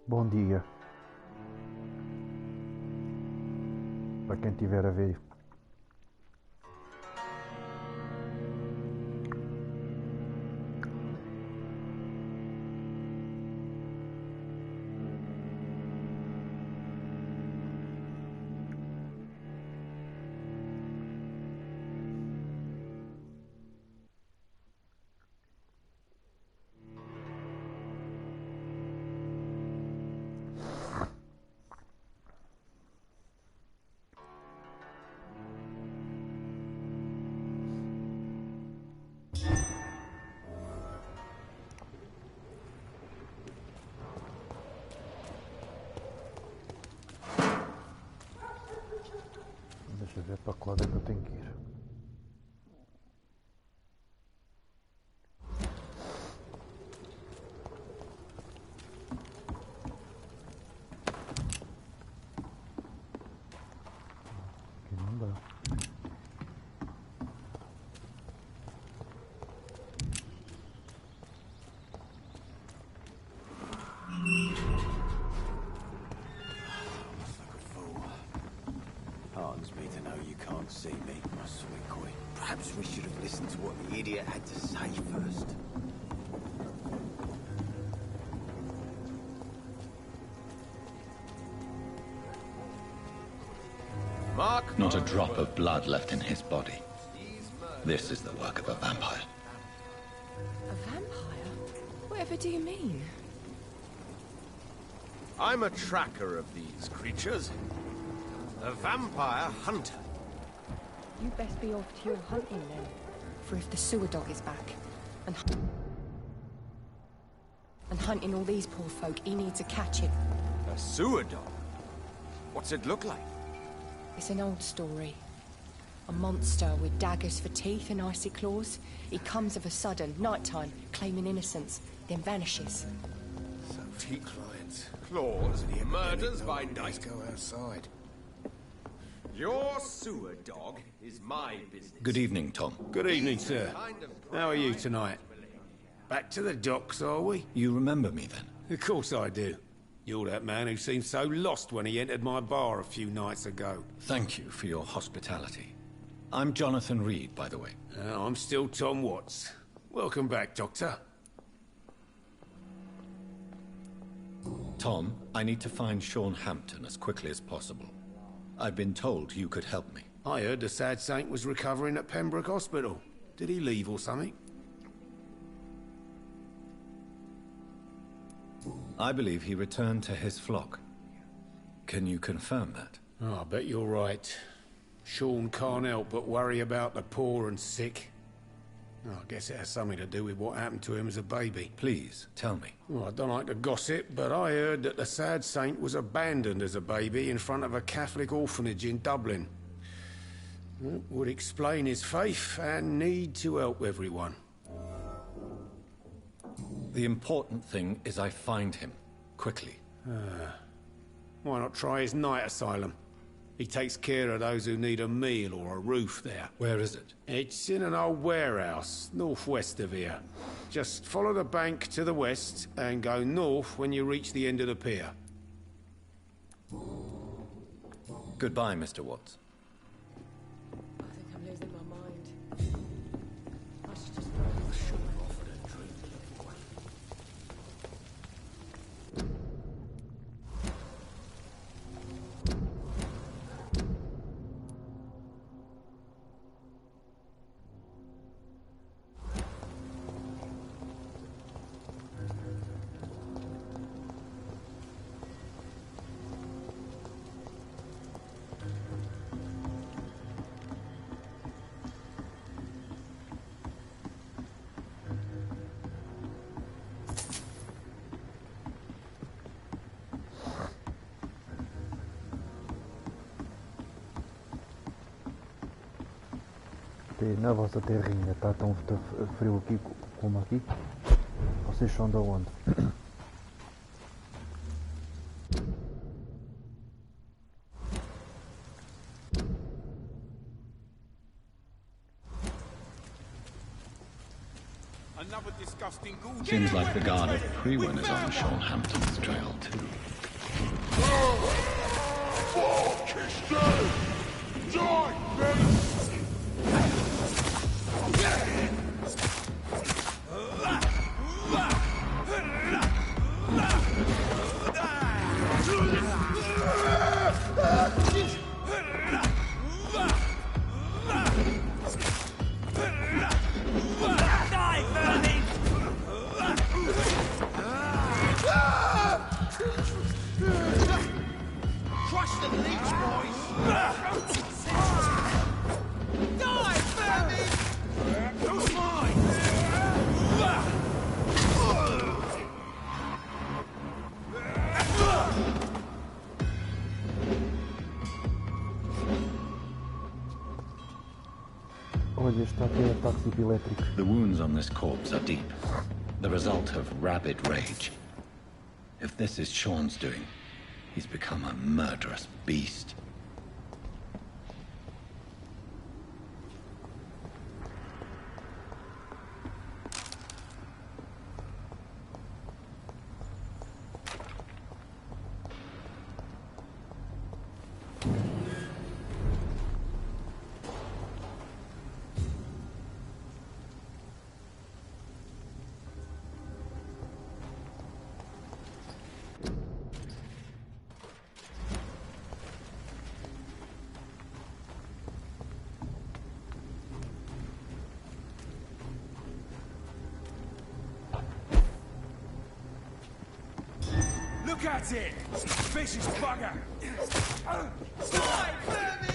Bom dia para quem estiver a ver. Deixa eu ver para qual é que eu tenho que ir. Aqui não dá. Heartens me to know you can't see me, my sweet queen. Perhaps we should have listened to what the idiot had to say first. Mark? Not a drop of blood left in his body. This is the work of a vampire. A vampire? Whatever do you mean? I'm a tracker of these creatures. A vampire hunter. You best be off to your hunting then. For if the sewer dog is back, and hunting all these poor folk, he needs a catching. A sewer dog? What's it look like? It's an old story. A monster with daggers for teeth and icy claws. He comes of a sudden, nighttime, claiming innocence, then vanishes. So few clients. Claws, murders by night. Go outside. Your sewer dog is my business. Good evening, Tom. Good evening, sir. How are you tonight? Back to the docks, are we? You remember me then? Of course I do. You're that man who seemed so lost when he entered my bar a few nights ago. Thank you for your hospitality. I'm Jonathan Reed, by the way. I'm still Tom Watts. Welcome back, Doctor. Tom, I need to find Sean Hampton as quickly as possible. I've been told you could help me. I heard the sad saint was recovering at Pembroke Hospital. Did he leave or something? I believe he returned to his flock. Can you confirm that? Oh, I bet you're right. Sean can't help but worry about the poor and sick. Oh, I guess it has something to do with what happened to him as a baby. Please, tell me. Well, I don't like to gossip, but I heard that the sad saint was abandoned as a baby in front of a Catholic orphanage in Dublin. It would explain his faith and need to help everyone. The important thing is I find him, quickly. Why not try his night asylum? He takes care of those who need a meal or a roof there. Where is it? It's in an old warehouse, northwest of here. Just follow the bank to the west and go north when you reach the end of the pier. Goodbye, Mr. Watts. I think I'm losing my mind. I should just go. Na vossa terrinha está tão frio aqui como aqui? Vocês são de onde? Another disgusting ghoul. Seems like the guard of Prewen is on Sean Hampton's trail too. Fuck is dead! Die, Crush the leech, boys! Die, vermin! Who's mine? Olha, está a ter ataques epilétricos. The wounds on this corpse are deep, the result of rabid rage. If this is Sean's doing, he's become a murderous beast. Look at it! Vicious bugger! Die, vermin!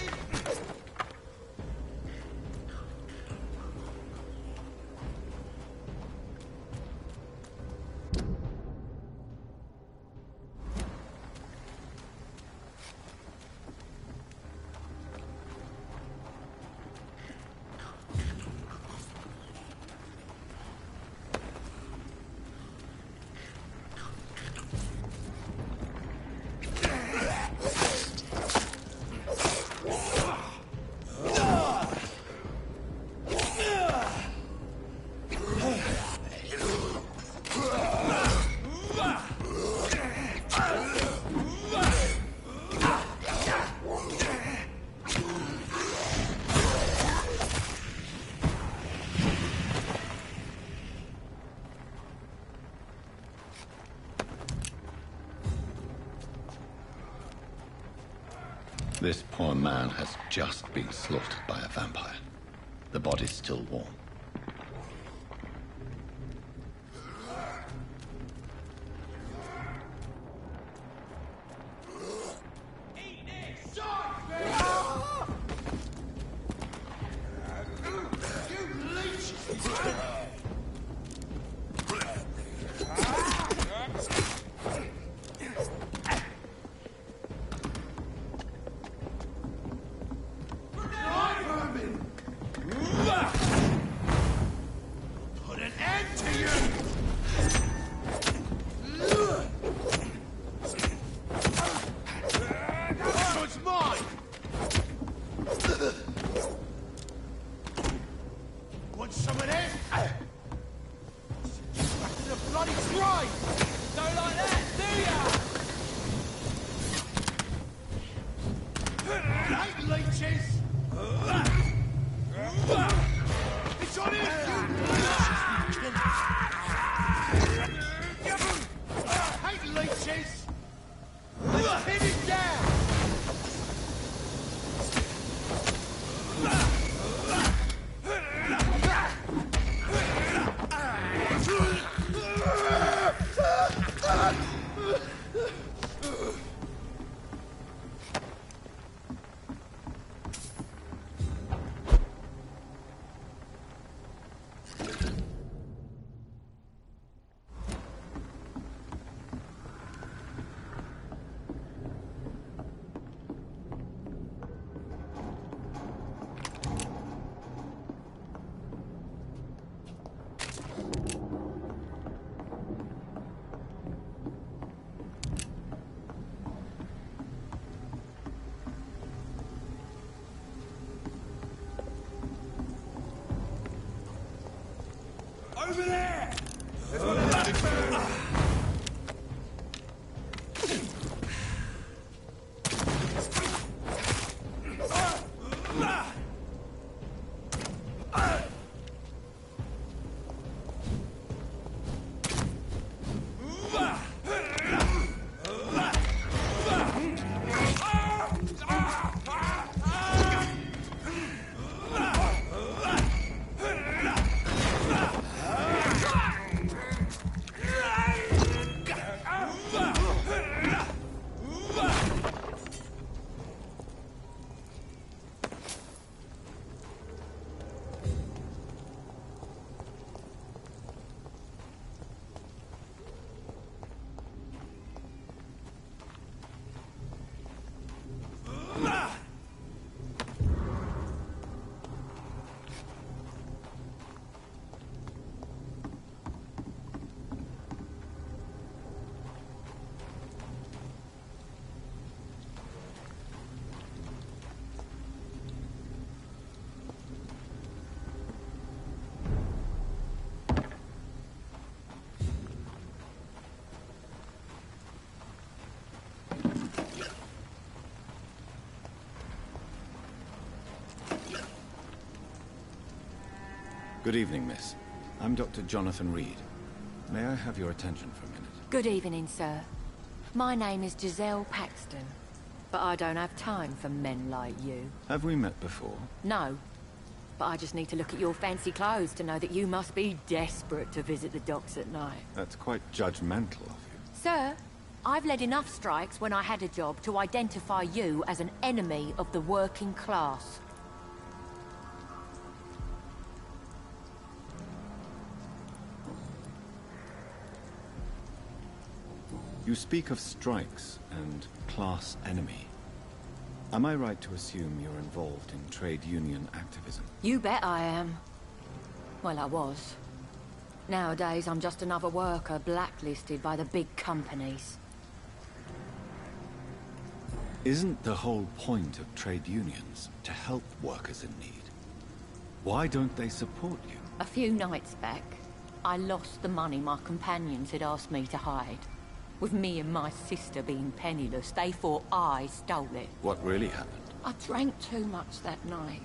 This poor man has just been slaughtered by a vampire. The body's still warm. Over there! Good evening, miss. I'm Dr. Jonathan Reed. May I have your attention for a minute? Good evening, sir. My name is Giselle Paxton, but I don't have time for men like you. Have we met before? No, but I just need to look at your fancy clothes to know that you must be desperate to visit the docks at night. That's quite judgmental of you. Sir, I've led enough strikes when I had a job to identify you as an enemy of the working class. You speak of strikes and class enemy. Am I right to assume you're involved in trade union activism? You bet I am. Well, I was. Nowadays, I'm just another worker blacklisted by the big companies. Isn't the whole point of trade unions to help workers in need? Why don't they support you? A few nights back, I lost the money my companions had asked me to hide. With me and my sister being penniless, they thought I stole it. What really happened? I drank too much that night.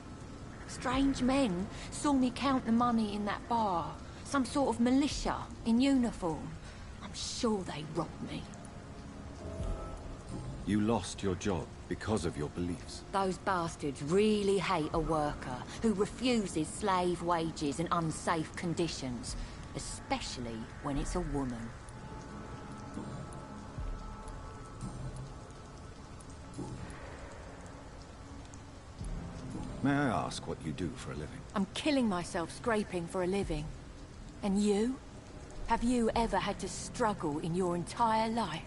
Strange men saw me count the money in that bar. Some sort of militia in uniform. I'm sure they robbed me. You lost your job because of your beliefs. Those bastards really hate a worker who refuses slave wages and unsafe conditions, especially when it's a woman. May I ask what you do for a living? I'm killing myself scraping for a living. And you? Have you ever had to struggle in your entire life?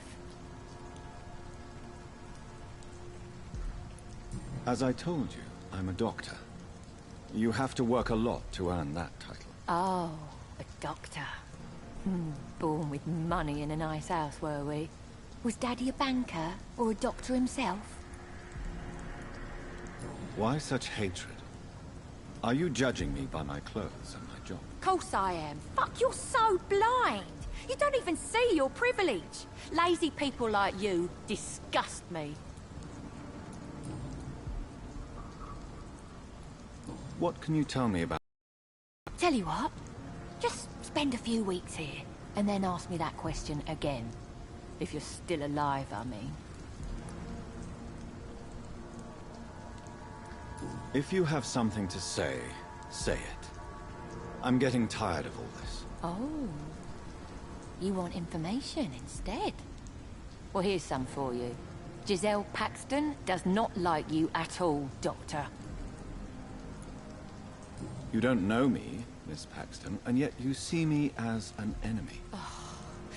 As I told you, I'm a doctor. You have to work a lot to earn that title. Oh, a doctor. Born with money in a nice house, were we? Was Daddy a banker or a doctor himself? Why such hatred? Are you judging me by my clothes and my job? Course I am. Fuck, you're so blind. You don't even see your privilege. Lazy people like you disgust me. What can you tell me about... Tell you what, just spend a few weeks here, and then ask me that question again. If you're still alive, I mean. If you have something to say, say it. I'm getting tired of all this. Oh. You want information instead? Well, here's some for you. Giselle Paxton does not like you at all, Doctor. You don't know me, Miss Paxton, and yet you see me as an enemy.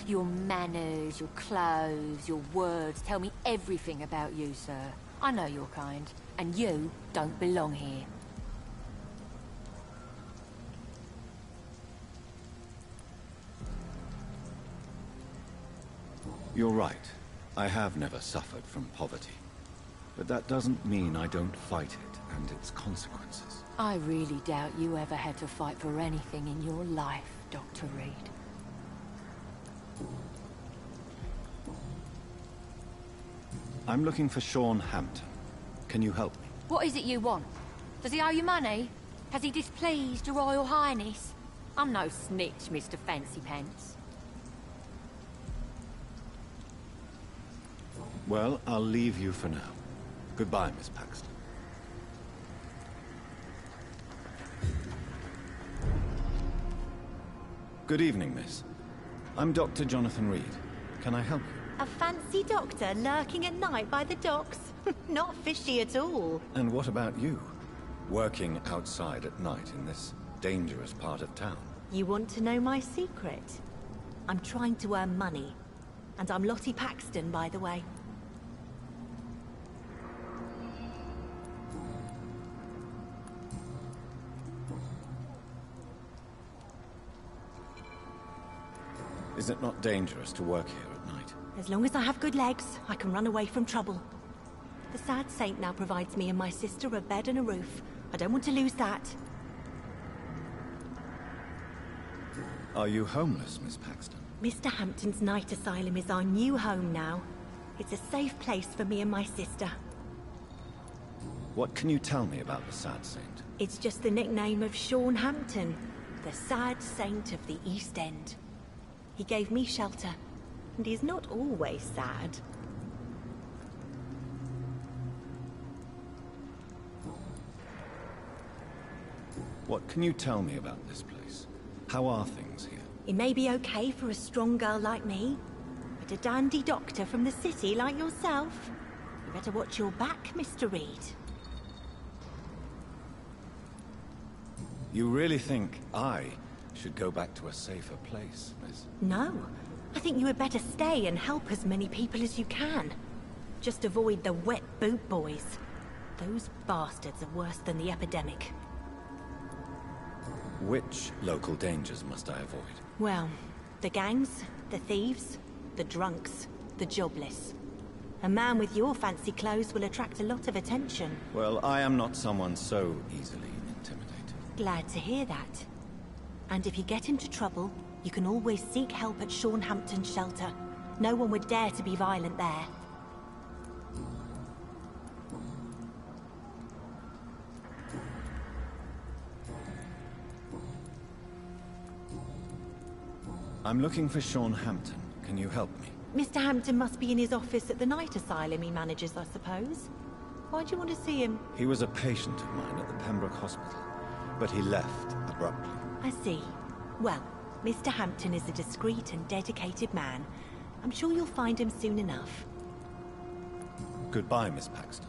Your manners, your clothes, your words tell me everything about you, sir. I know your kind, and you don't belong here. You're right. I have never suffered from poverty. But that doesn't mean I don't fight it and its consequences. I really doubt you ever had to fight for anything in your life, Dr. Reed. I'm looking for Sean Hampton. Can you help me? What is it you want? Does he owe you money? Has he displeased your Royal Highness? I'm no snitch, Mr. Fancy Pants. Well, I'll leave you for now. Goodbye, Miss Paxton. Good evening, miss. I'm Dr. Jonathan Reed. Can I help you? A fancy doctor lurking at night by the docks? Not fishy at all. And what about you? Working outside at night in this dangerous part of town? You want to know my secret? I'm trying to earn money. And I'm Lottie Paxton, by the way. Is it not dangerous to work here at night? As long as I have good legs, I can run away from trouble. The sad saint now provides me and my sister a bed and a roof. I don't want to lose that. Are you homeless, Miss Paxton? Mr. Hampton's night asylum is our new home now. It's a safe place for me and my sister. What can you tell me about the Sad Saint? It's just the nickname of Sean Hampton. The sad saint of the East End. He gave me shelter, and he's not always sad. What can you tell me about this place? How are things here? It may be okay for a strong girl like me, but a dandy doctor from the city like yourself, you better watch your back, Mr. Reed. You really think I should go back to a safer place, Miss? No. I think you had better stay and help as many people as you can. Just avoid the wet boot boys. Those bastards are worse than the epidemic. Which local dangers must I avoid? Well, the gangs, the thieves, the drunks, the jobless. A man with your fancy clothes will attract a lot of attention. Well, I am not someone so easily intimidated. Glad to hear that. And if you get into trouble, you can always seek help at Hampton's shelter. No one would dare to be violent there. I'm looking for Hampton. Can you help me? Mr. Hampton must be in his office at the night asylum he manages, I suppose. Why do you want to see him? He was a patient of mine at the Pembroke Hospital, but he left abruptly. I see. Well, Mr. Hampton is a discreet and dedicated man. I'm sure you'll find him soon enough. Goodbye, Miss Paxton.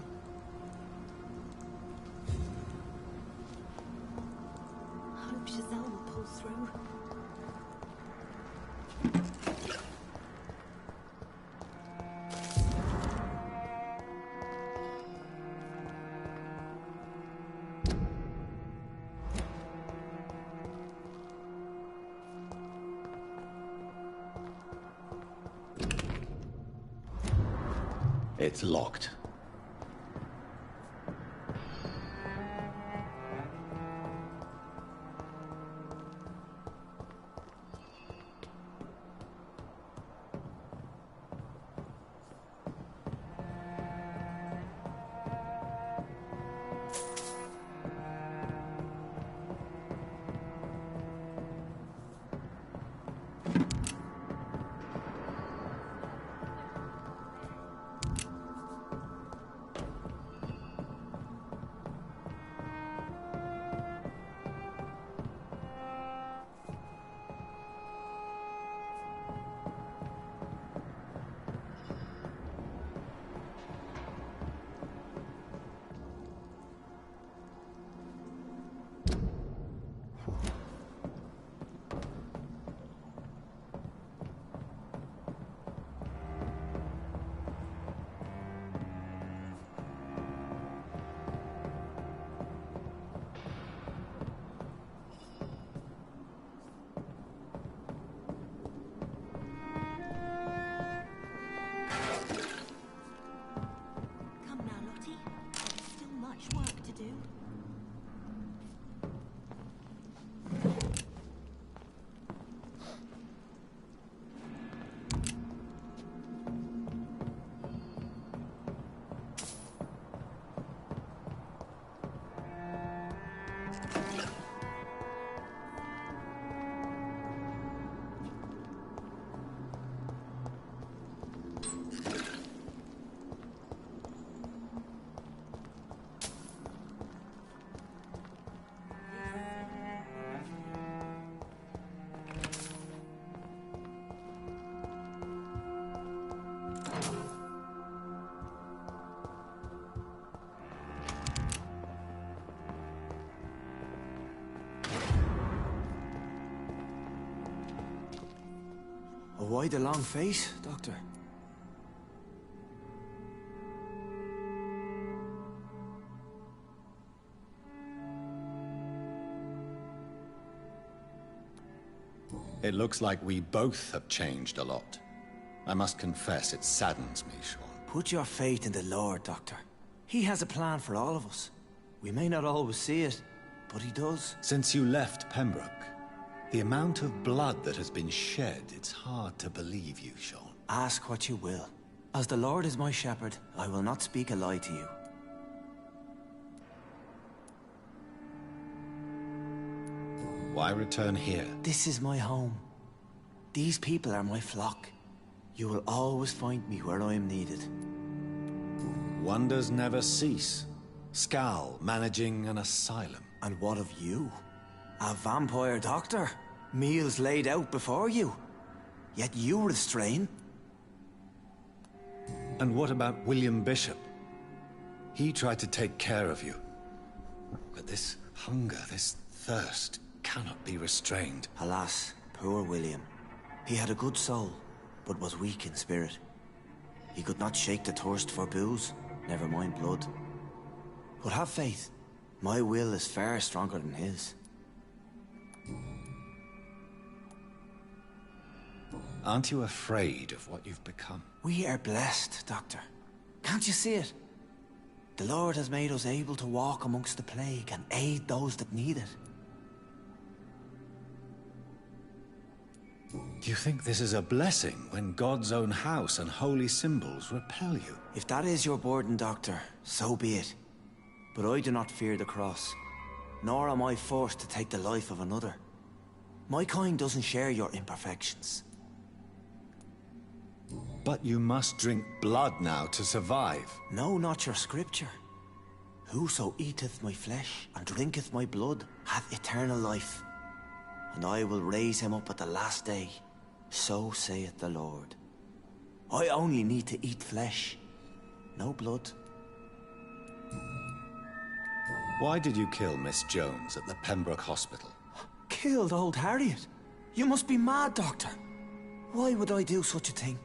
I hope Giselle will pull through. It's locked. Why the long face, Doctor? It looks like we both have changed a lot. I must confess, it saddens me, Sean. Put your faith in the Lord, Doctor. He has a plan for all of us. We may not always see it, but he does. Since you left Pembroke, the amount of blood that has been shed, it's hard to believe you, Sean. Ask what you will. As the Lord is my shepherd, I will not speak a lie to you. Why return here? This is my home. These people are my flock. You will always find me where I am needed. Wonders never cease. Skal managing an asylum. And what of you? A vampire doctor? Meals laid out before you. Yet you restrain. And what about William Bishop? He tried to take care of you. But this hunger, this thirst, cannot be restrained. Alas, poor William. He had a good soul, but was weak in spirit. He could not shake the thirst for booze, never mind blood. But have faith. My will is far stronger than his. Aren't you afraid of what you've become? We are blessed, Doctor. Can't you see it? The Lord has made us able to walk amongst the plague and aid those that need it. Do you think this is a blessing when God's own house and holy symbols repel you? If that is your burden, Doctor, so be it. But I do not fear the cross, nor am I forced to take the life of another. My kind doesn't share your imperfections. But you must drink blood now to survive. No, not your scripture. Whoso eateth my flesh and drinketh my blood hath eternal life, and I will raise him up at the last day. So saith the Lord. I only need to eat flesh, no blood. Why did you kill Miss Jones at the Pembroke Hospital? Killed old Harriet? You must be mad, Doctor. Why would I do such a thing?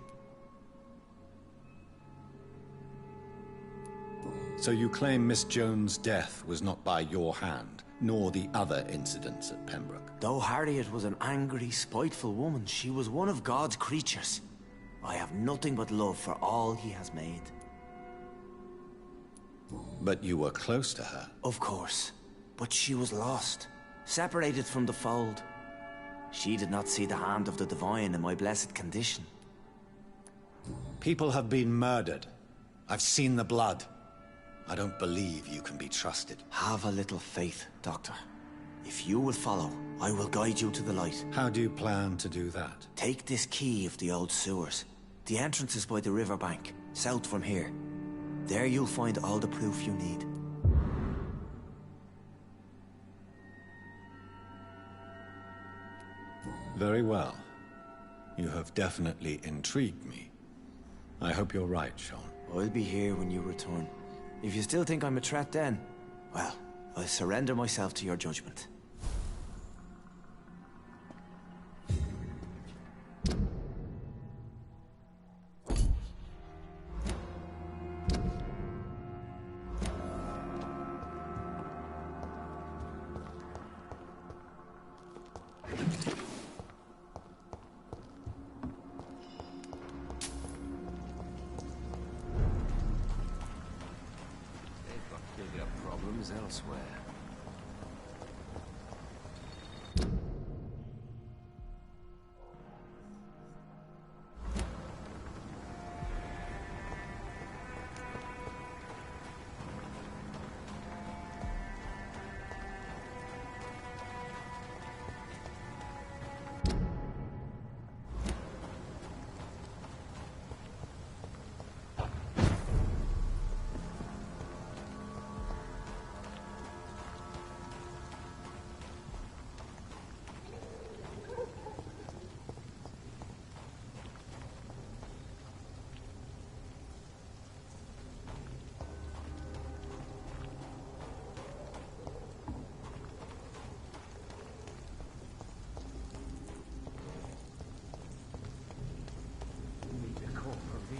So you claim Miss Jones' death was not by your hand, nor the other incidents at Pembroke? Though Harriet was an angry, spiteful woman, she was one of God's creatures. I have nothing but love for all he has made. But you were close to her. Of course. But she was lost, separated from the fold. She did not see the hand of the divine in my blessed condition. People have been murdered. I've seen the blood. I don't believe you can be trusted. Have a little faith, Doctor. If you will follow, I will guide you to the light. How do you plan to do that? Take this key of the old sewers. The entrance is by the riverbank, south from here. There you'll find all the proof you need. Very well. You have definitely intrigued me. I hope you're right, Sean. I'll be here when you return. If you still think I'm a threat then, well, I'll surrender myself to your judgment. Elsewhere.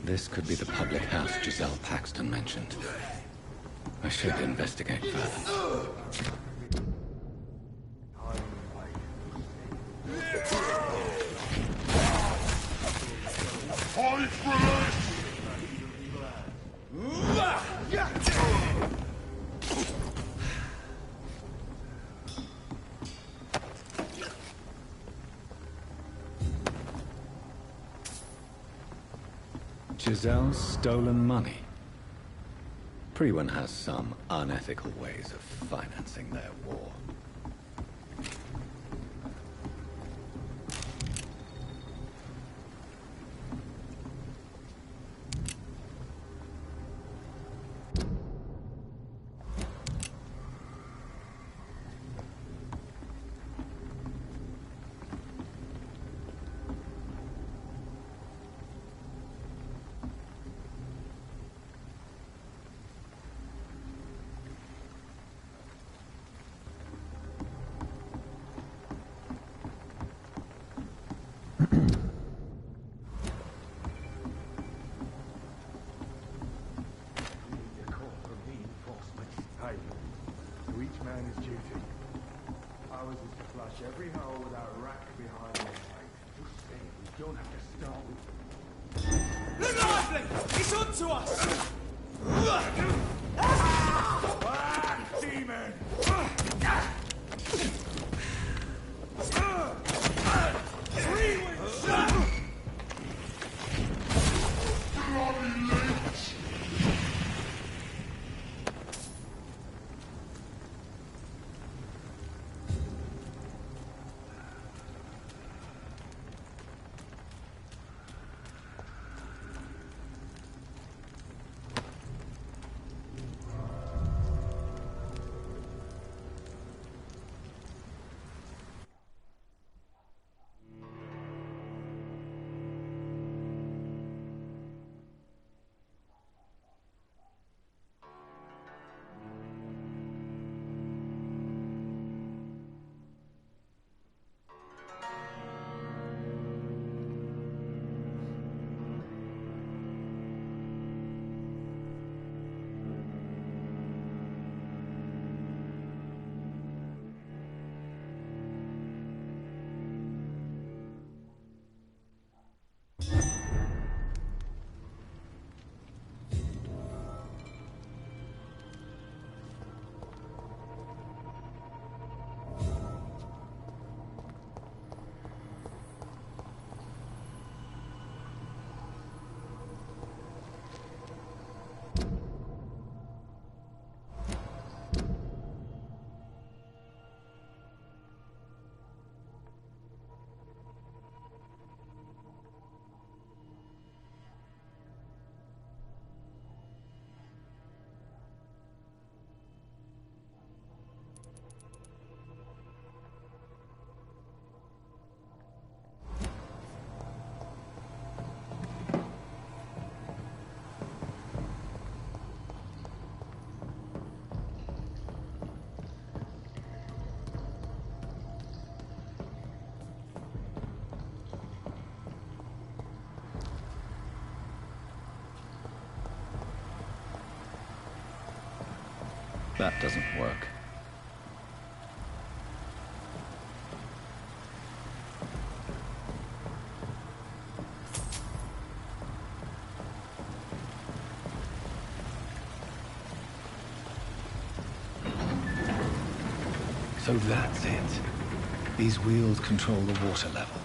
This could be the public house Giselle Paxton mentioned. I should investigate further. Giselle's stolen money. Priwen has some unethical ways of financing their war. flush every hole with that rack behind me. Just think, we don't have to start with... Look lively! It's on to us! Ah, demon! That doesn't work. So that's it. These wheels control the water level.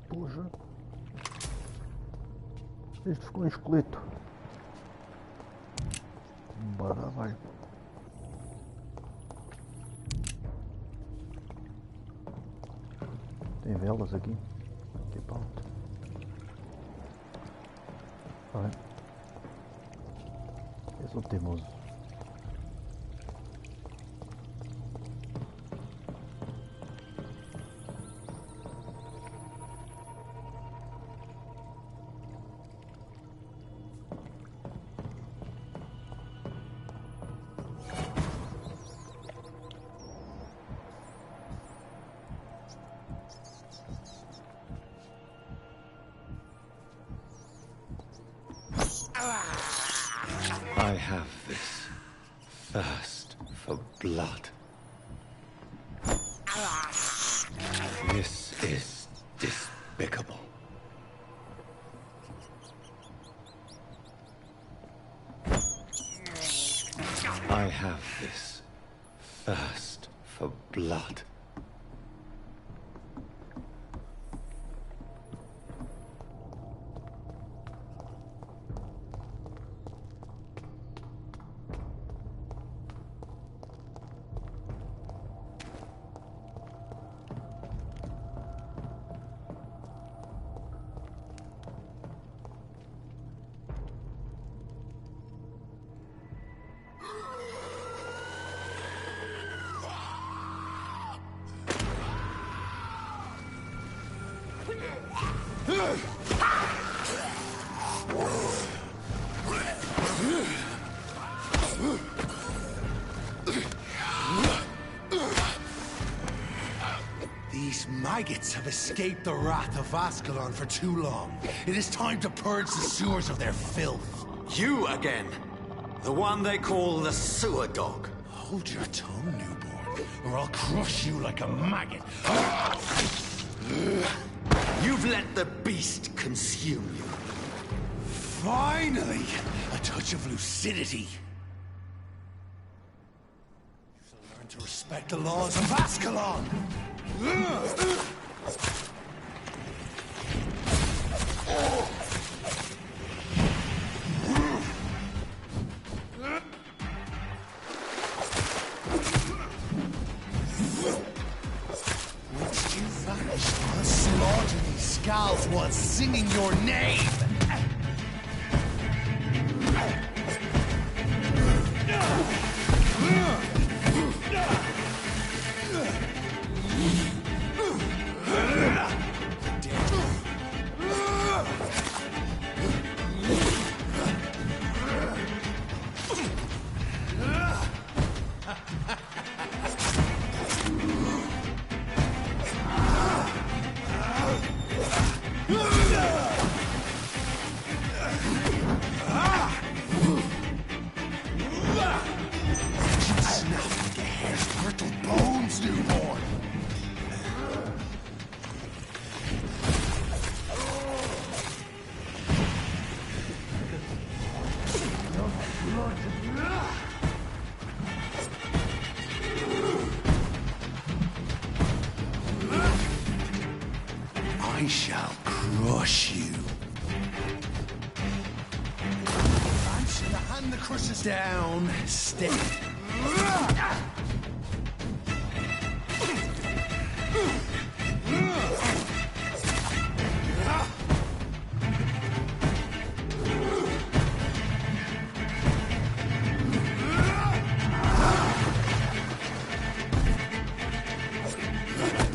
Poxa. Este ficou um esqueleto. Bora lá, vai. Tem velas aqui. Que pau. Vai. Eu sou teimoso. I have this thirst for blood. This is despicable. I have this thirst for blood. These maggots have escaped the wrath of Ascalon for too long. It is time to purge the sewers of their filth. You again. The one they call the sewer dog. Hold your tongue, newborn, or I'll crush you like a maggot. You've let the beast consume you. Finally! A touch of lucidity. You shall learn to respect the laws of Ascalon! Once you vanish, I'll slaughter these skulls while singing your name! I shall crush you. Fancy the hand that crushes down. Stay.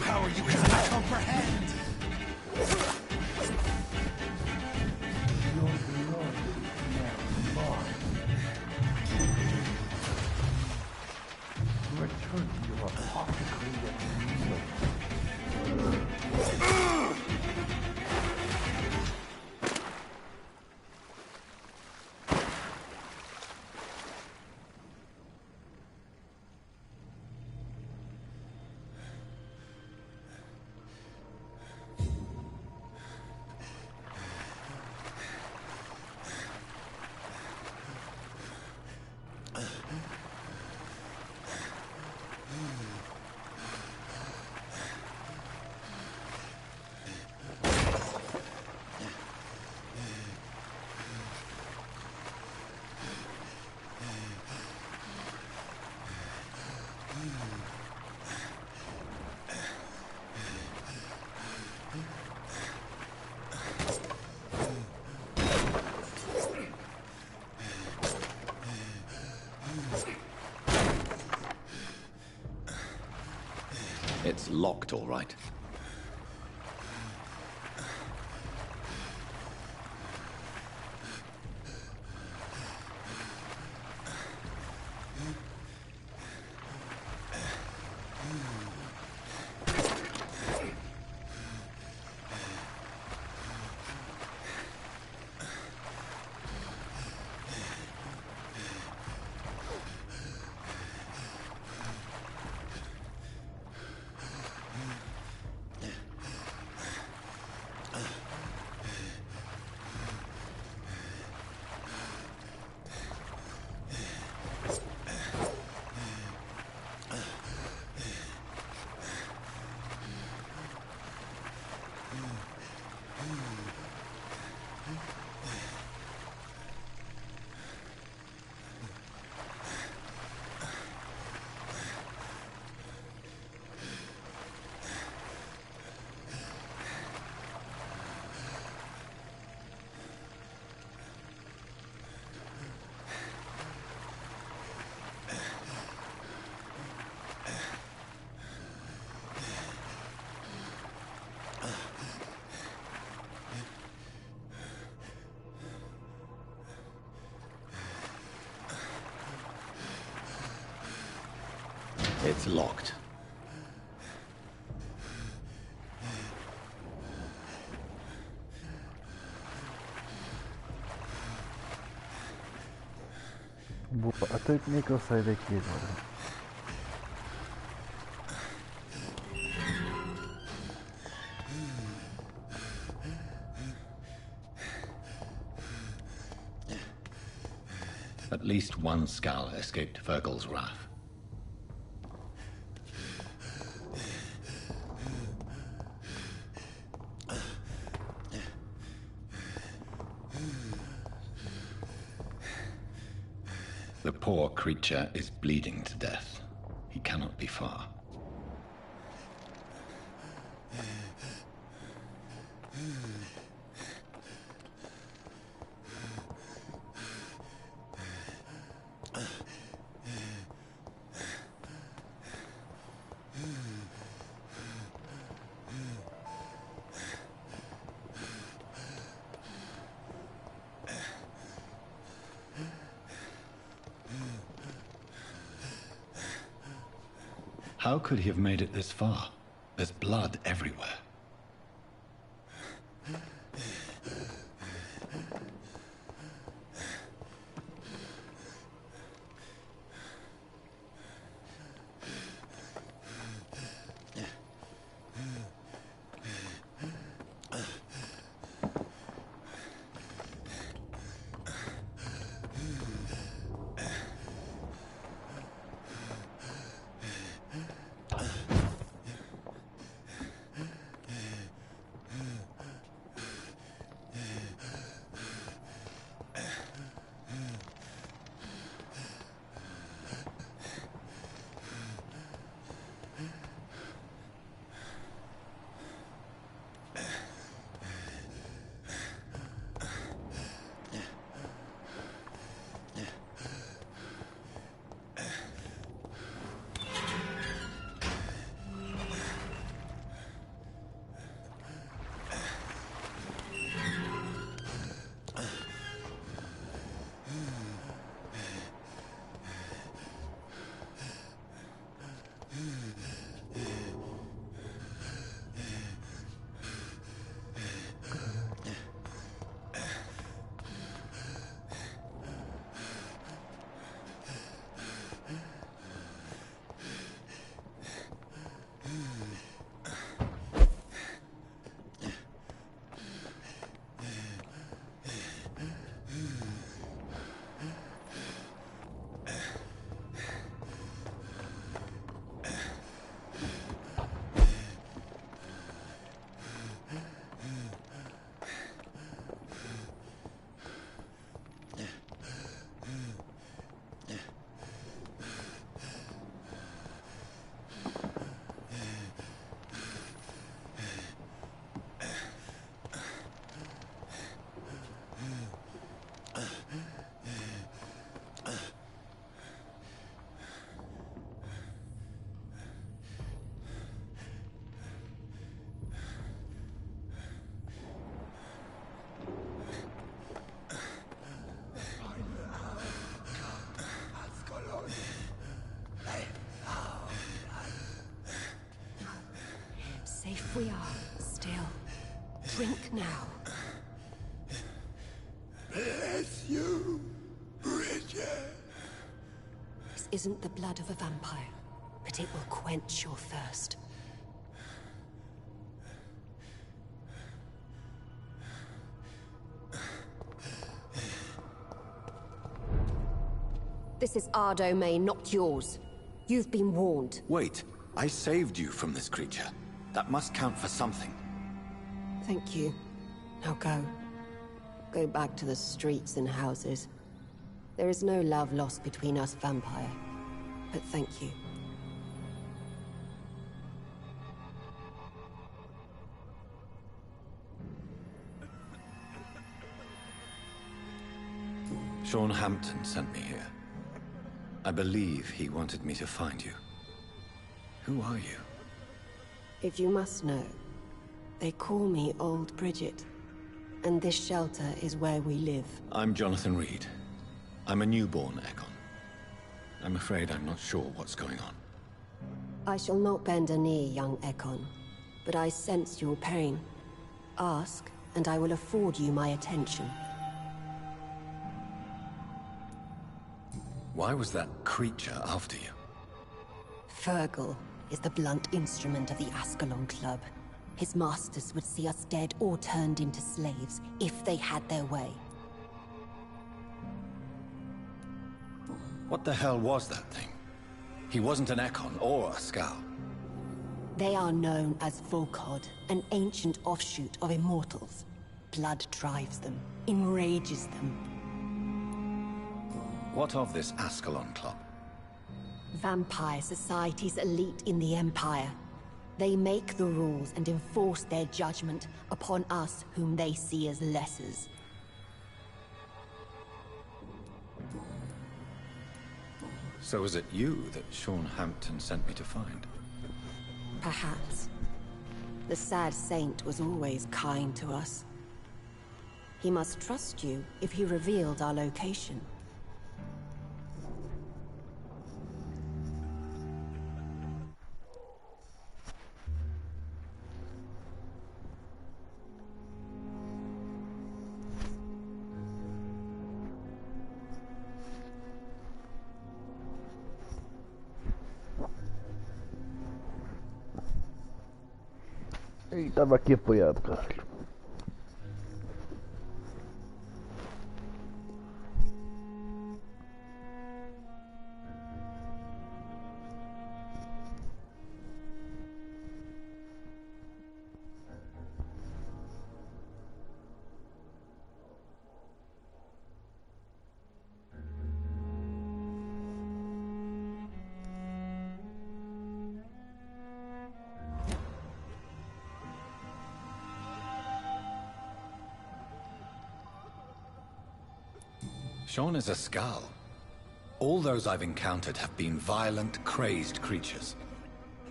Power you cannot comprehend. It's locked, all right. It's locked. Boa, até como é que eu saio daqui agora? At least one skull escaped Virgil's wrath. The poor creature is bleeding to death. He cannot be far. How could he have made it this far? There's blood everywhere. We are still. Drink now. Bless you, Bridget. This isn't the blood of a vampire, but it will quench your thirst. This is our domain, not yours. You've been warned. Wait, I saved you from this creature. That must count for something. Thank you. Now go. Go back to the streets and houses. There is no love lost between us, vampire. But thank you. Sean Hampton sent me here. I believe he wanted me to find you. Who are you? If you must know, they call me Old Bridget. And this shelter is where we live. I'm Jonathan Reed. I'm a newborn Ekon. I'm afraid I'm not sure what's going on. I shall not bend a knee, young Ekon. But I sense your pain. Ask, and I will afford you my attention. Why was that creature after you? Fergal is the blunt instrument of the Ascalon Club. His masters would see us dead or turned into slaves if they had their way. What the hell was that thing? He wasn't an Ekon or a Skal. They are known as Volkod, an ancient offshoot of immortals. Blood drives them, enrages them. What of this Ascalon Club? Vampire Society's elite in the Empire. They make the rules and enforce their judgment upon us whom they see as lessers. So was it you that Sean Hampton sent me to find? Perhaps. The sad saint was always kind to us. He must trust you if he revealed our location. Ih, tava aqui apoiado, caralho. Sean is a Skal. All those I've encountered have been violent, crazed creatures.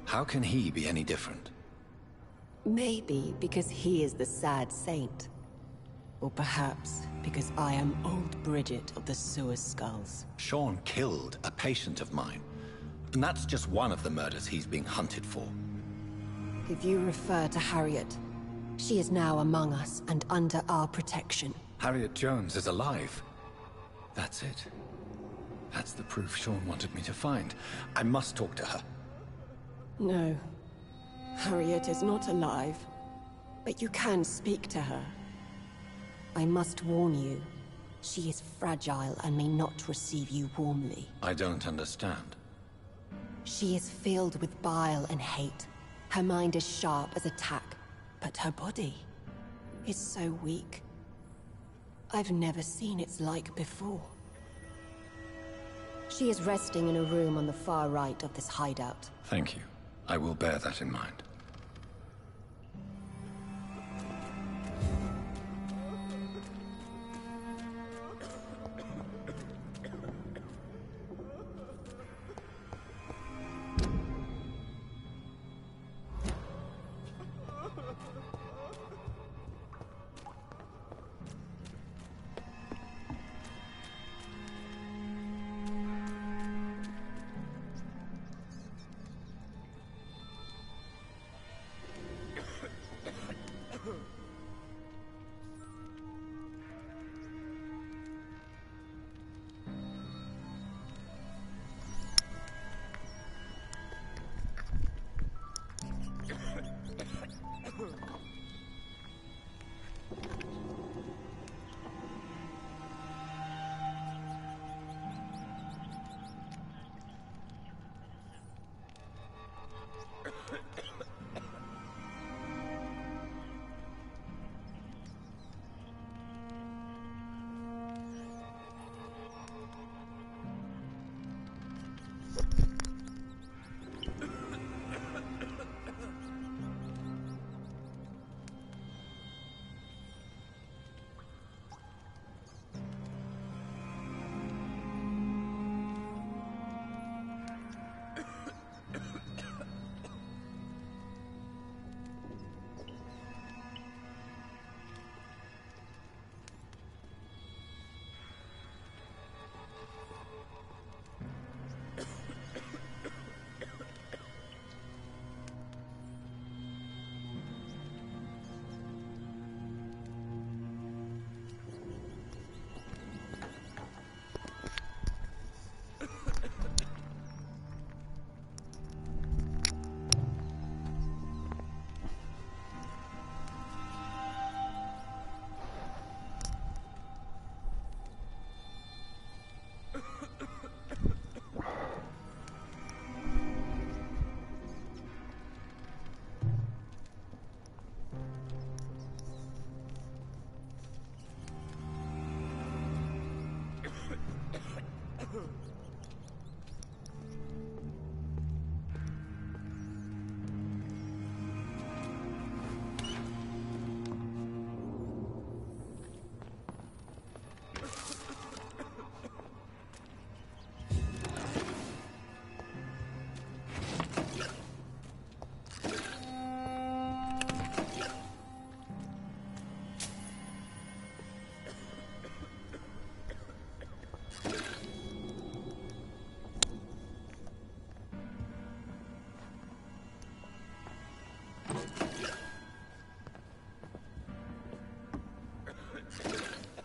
How can he be any different? Maybe because he is the sad saint. Or perhaps because I am Old Bridget of the Sewer Skulls. Sean killed a patient of mine. And that's just one of the murders he's being hunted for. If you refer to Harriet, she is now among us and under our protection. Harriet Jones is alive. That's it. That's the proof Sean wanted me to find. I must talk to her. No. Harriet is not alive. But you can speak to her. I must warn you. She is fragile and may not receive you warmly. I don't understand. She is filled with bile and hate. Her mind is sharp as a tack, but her body is so weak. I've never seen its like before. She is resting in a room on the far right of this hideout. Thank you. I will bear that in mind.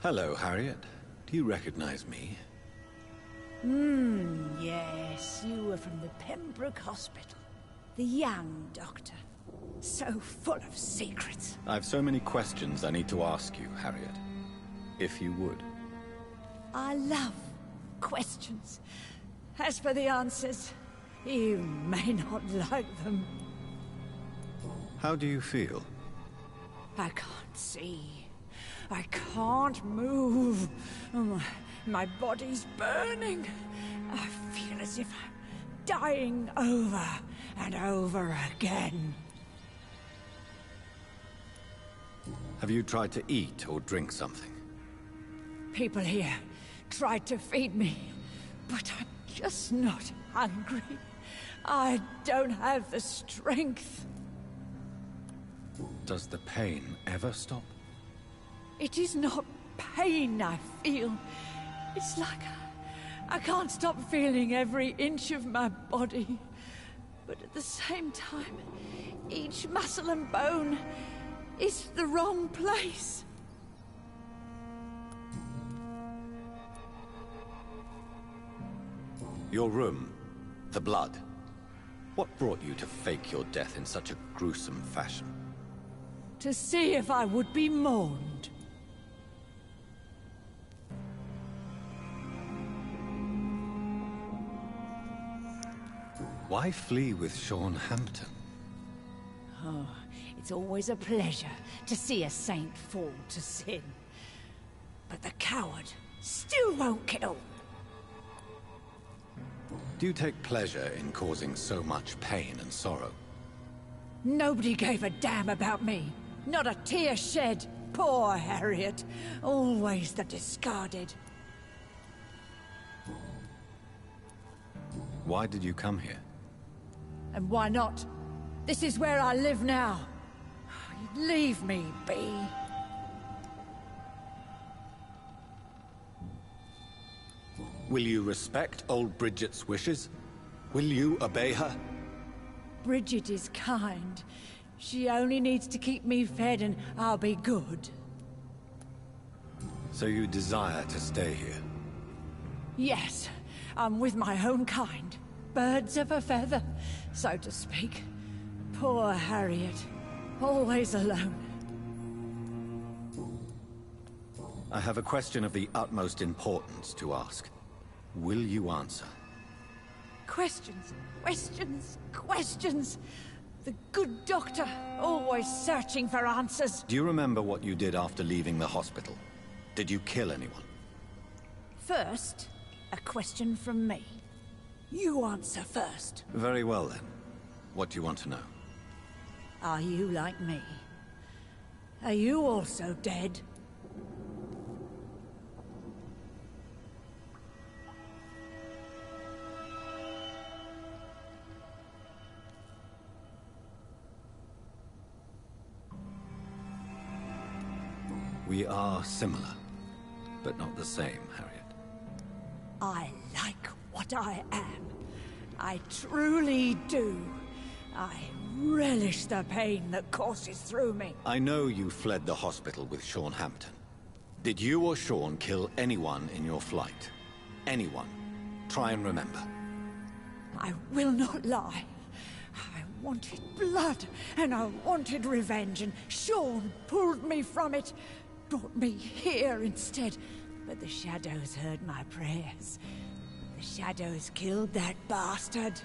Hello, Harriet. Do you recognize me? Yes, you were from the Pembroke Hospital. The young doctor. So full of secrets. I have so many questions I need to ask you, Harriet. If you would. I love questions. As for the answers, you may not like them. How do you feel? I can't see. I can't move. My body's burning. I feel as if I'm dying over and over again. Have you tried to eat or drink something? People here tried to feed me, but I'm just not hungry. I don't have the strength. Does the pain ever stop? It is not pain I feel. It's like I can't stop feeling every inch of my body. But at the same time, each muscle and bone is the wrong place. Your room, the blood. What brought you to fake your death in such a gruesome fashion? To see if I would be mourned. Why flee with Sean Hampton? Oh, it's always a pleasure to see a saint fall to sin. But the coward still won't kill. Do you take pleasure in causing so much pain and sorrow? Nobody gave a damn about me. Not a tear shed. Poor Harriet. Always the discarded. Why did you come here? And why not? This is where I live now. Leave me be. Will you respect old Bridget's wishes? Will you obey her? Bridget is kind. She only needs to keep me fed and I'll be good. So you desire to stay here? Yes, I'm with my own kind. Birds of a feather, so to speak. Poor Harriet. Always alone. I have a question of the utmost importance to ask. Will you answer? Questions, questions, questions. The good doctor, always searching for answers. Do you remember what you did after leaving the hospital? Did you kill anyone? First, a question from me. You answer first. Very well then. What do you want to know? Are you like me? Are you also dead? We are similar, but not the same, Harriet. I like what I am. I truly do. I relish the pain that courses through me. I know you fled the hospital with Sean Hampton. Did you or Sean kill anyone in your flight? Anyone? Try and remember. I will not lie. I wanted blood, and I wanted revenge, and Sean pulled me from it. Brought me here instead. But the shadows heard my prayers. The shadows killed that bastard.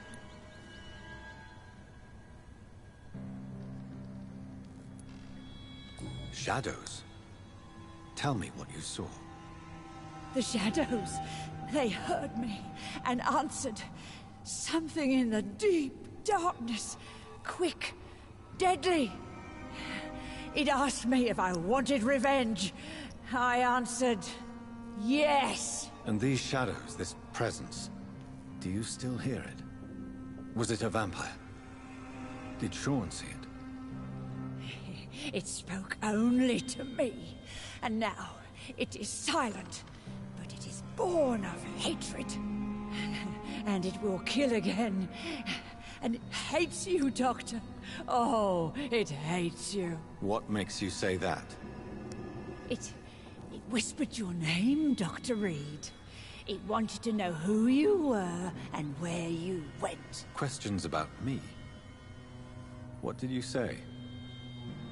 Shadows? Tell me what you saw. The shadows, they heard me and answered. Something in the deep darkness. Quick, deadly. It asked me if I wanted revenge. I answered, yes. And these shadows, this presence, do you still hear it? Was it a vampire? Did Sean see it? It spoke only to me. And now, it is silent. But it is born of hatred. And it will kill again. and it hates you, Doctor. Oh, it hates you. What makes you say that? It whispered your name, Dr. Reed. It wanted to know who you were and where you went. Questions about me? What did you say?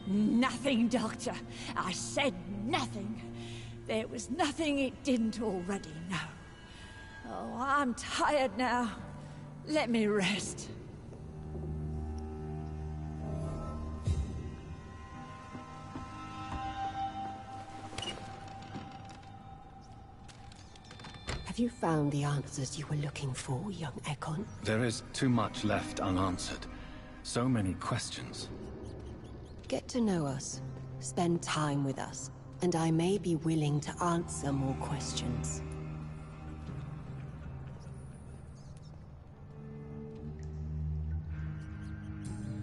Nothing, Doctor. I said nothing. There was nothing it didn't already know. Oh, I'm tired now. Let me rest. Have you found the answers you were looking for, young Ekon? There is too much left unanswered. So many questions. Get to know us, spend time with us, and I may be willing to answer more questions.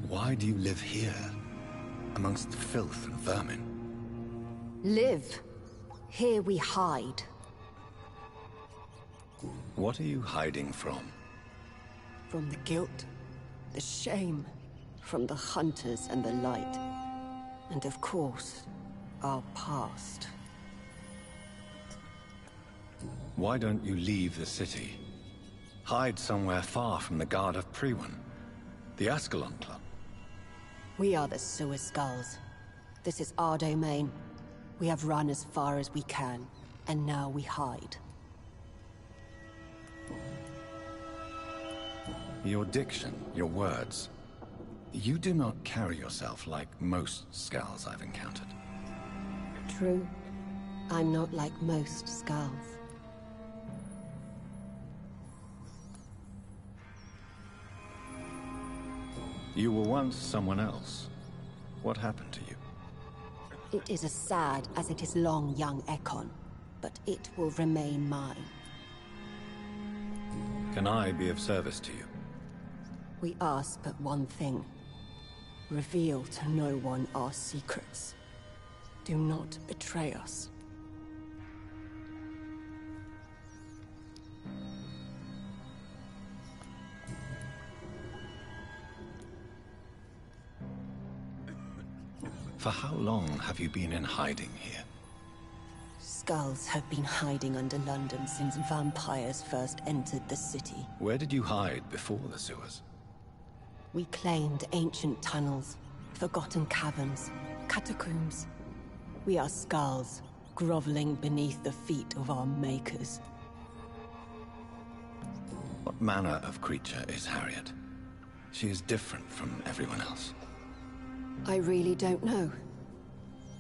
Why do you live here, amongst filth and vermin? Live. Here we hide. What are you hiding from? From the guilt, the shame, from the hunters and the light. And of course, our past. Why don't you leave the city? Hide somewhere far from the Guard of Priwen, the Ascalon Club. We are the Sewer Skulls. This is our domain. We have run as far as we can, and now we hide. Your diction, your words. You do not carry yourself like most Skulls I've encountered. True. I'm not like most Skulls. You were once someone else. What happened to you? It is as sad as it is long, young Ekon, but it will remain mine. Can I be of service to you? We ask but one thing. Reveal to no one our secrets. Do not betray us. For how long have you been in hiding here? Skulls have been hiding under London since vampires first entered the city. Where did you hide before the sewers? We claimed ancient tunnels, forgotten caverns, catacombs. We are skulls, groveling beneath the feet of our makers. What manner of creature is Harriet? She is different from everyone else. I really don't know.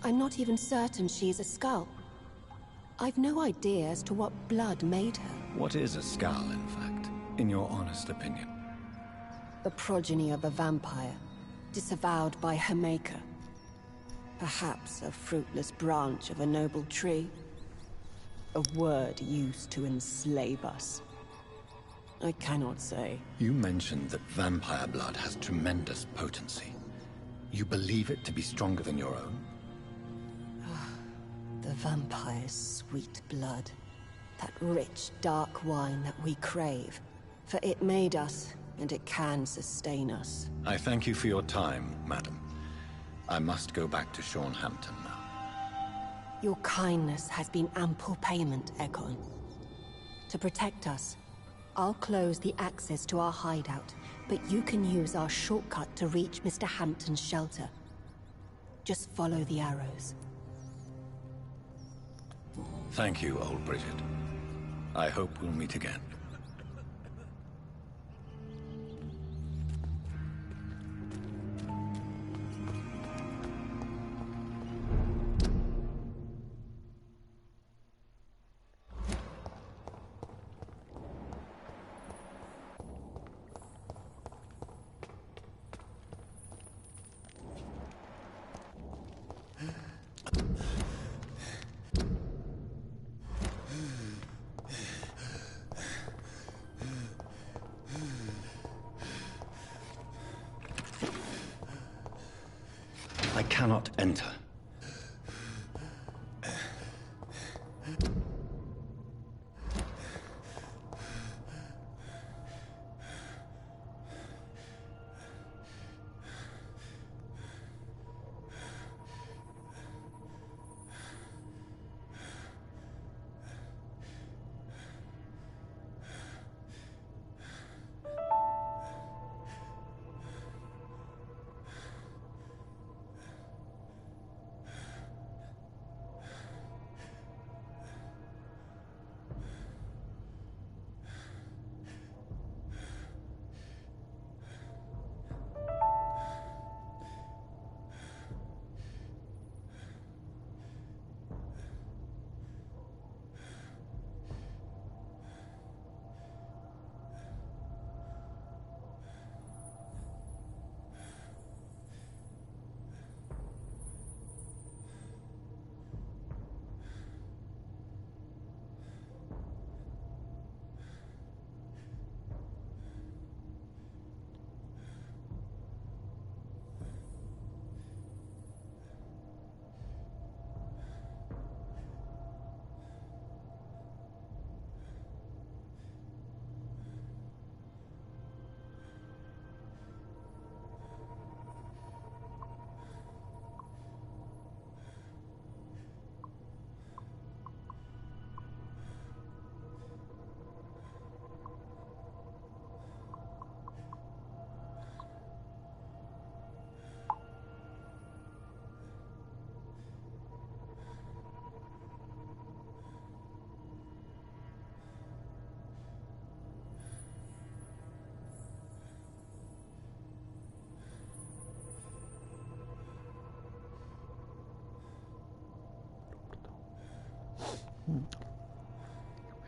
I'm not even certain she's a skull. I've no idea as to what blood made her. What is a skull, in fact, in your honest opinion? The progeny of a vampire, disavowed by her maker. Perhaps a fruitless branch of a noble tree. A word used to enslave us. I cannot say. You mentioned that vampire blood has tremendous potency. You believe it to be stronger than your own? The vampire's sweet blood. That rich, dark wine that we crave. For it made us, and it can sustain us. I thank you for your time, madam. I must go back to Hampton now. Your kindness has been ample payment, Ekon. To protect us, I'll close the access to our hideout, but you can use our shortcut to reach Mr. Hampton's shelter. Just follow the arrows. Thank you, old Bridget. I hope we'll meet again. I cannot enter.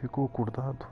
Ficou acordado.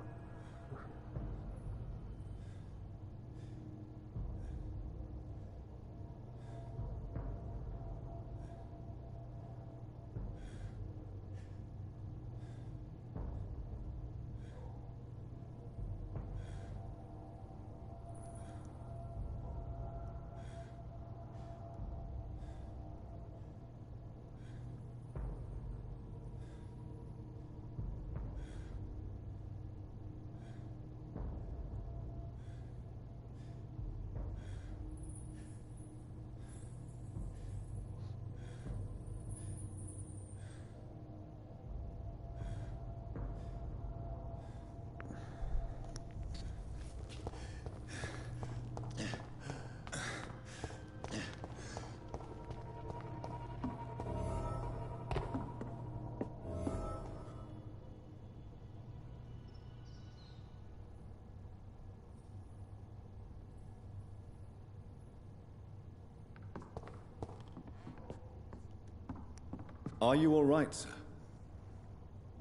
Are you all right, sir?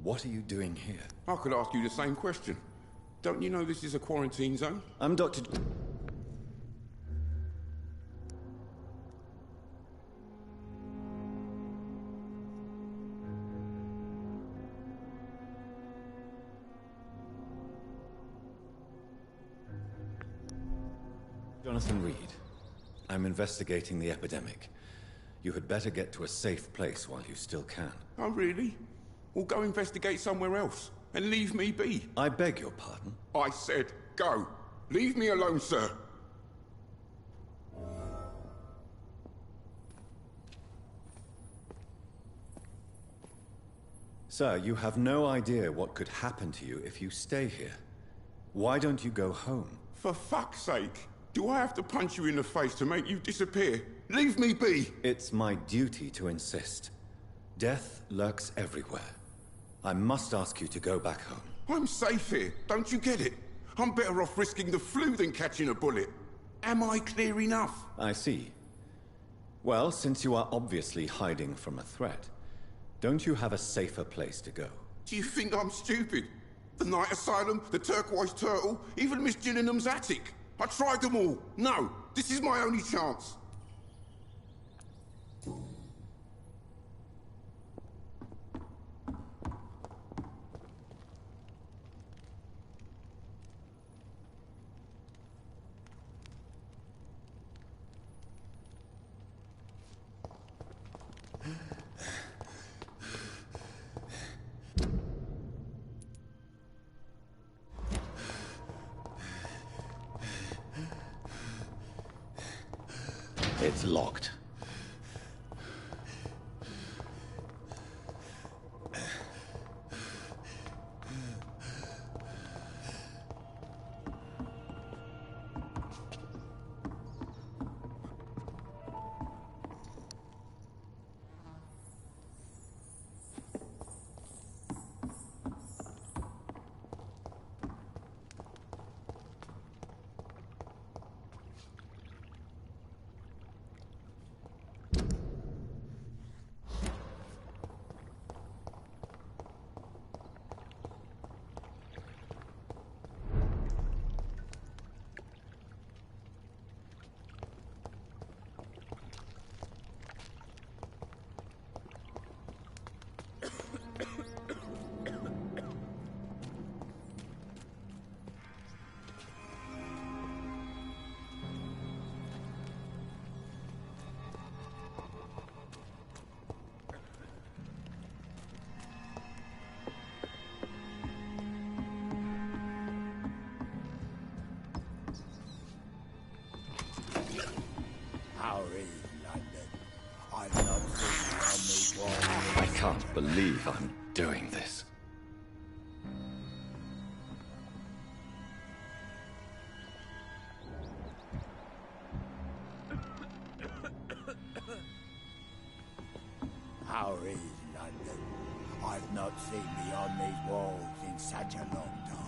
What are you doing here? I could ask you the same question. Don't you know this is a quarantine zone? I'm Dr. Jonathan Reed. I'm investigating the epidemic. You had better get to a safe place while you still can. Oh, really? Well, go investigate somewhere else and leave me be. I beg your pardon? I said go. Leave me alone, sir. Sir, you have no idea what could happen to you if you stay here. Why don't you go home? For fuck's sake. Do I have to punch you in the face to make you disappear? Leave me be! It's my duty to insist. Death lurks everywhere. I must ask you to go back home. I'm safe here, don't you get it? I'm better off risking the flu than catching a bullet. Am I clear enough? I see. Well, since you are obviously hiding from a threat, don't you have a safer place to go? Do you think I'm stupid? The Night Asylum, the Turquoise Turtle, even Miss Gillingham's attic. I tried them all. No, this is my only chance. It's locked. I can't believe I'm doing this. How is London? I've not seen beyond these walls in such a long time.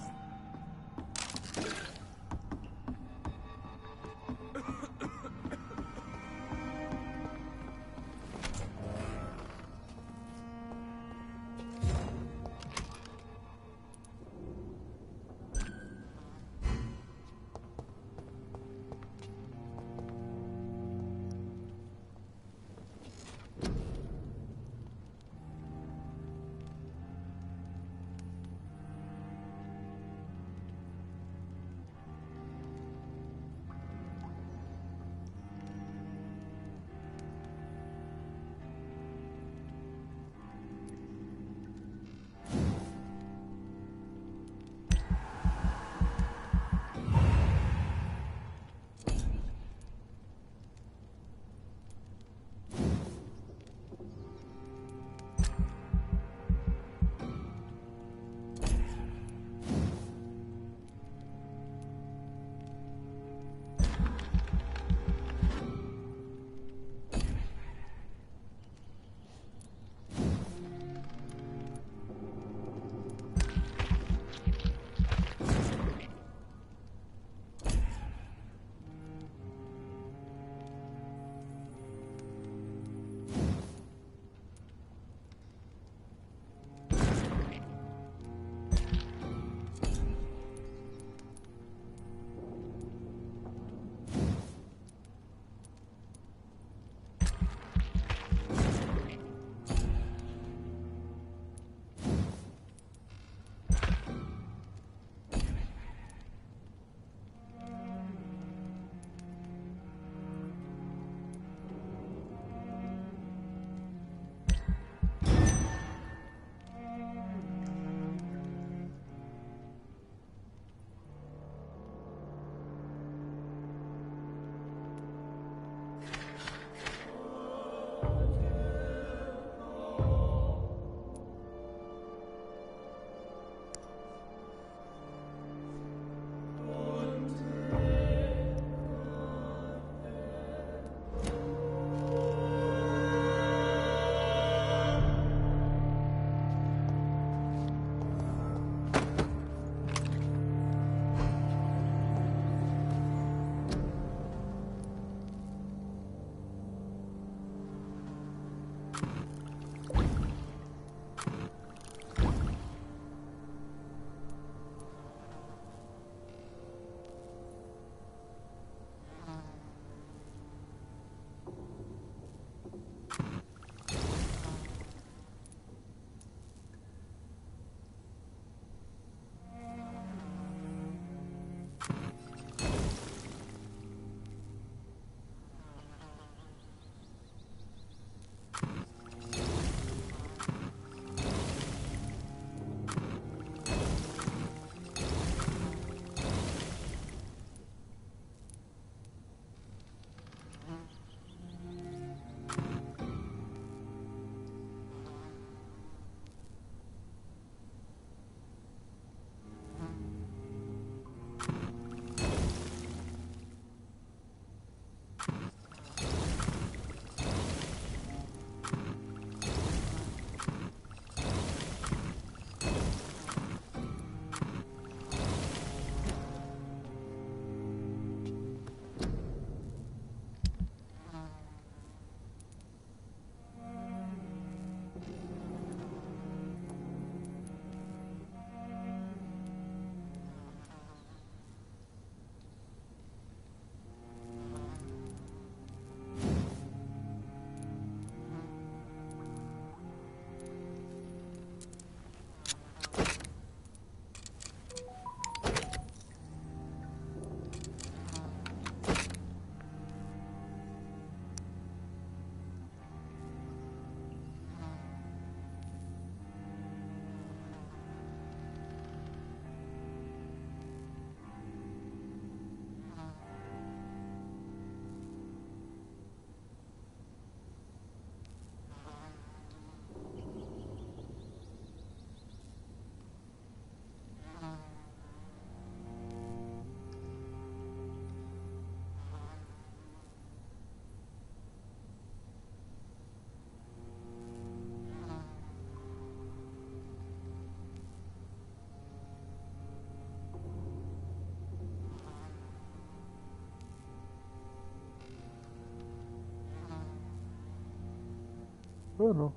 Oh no.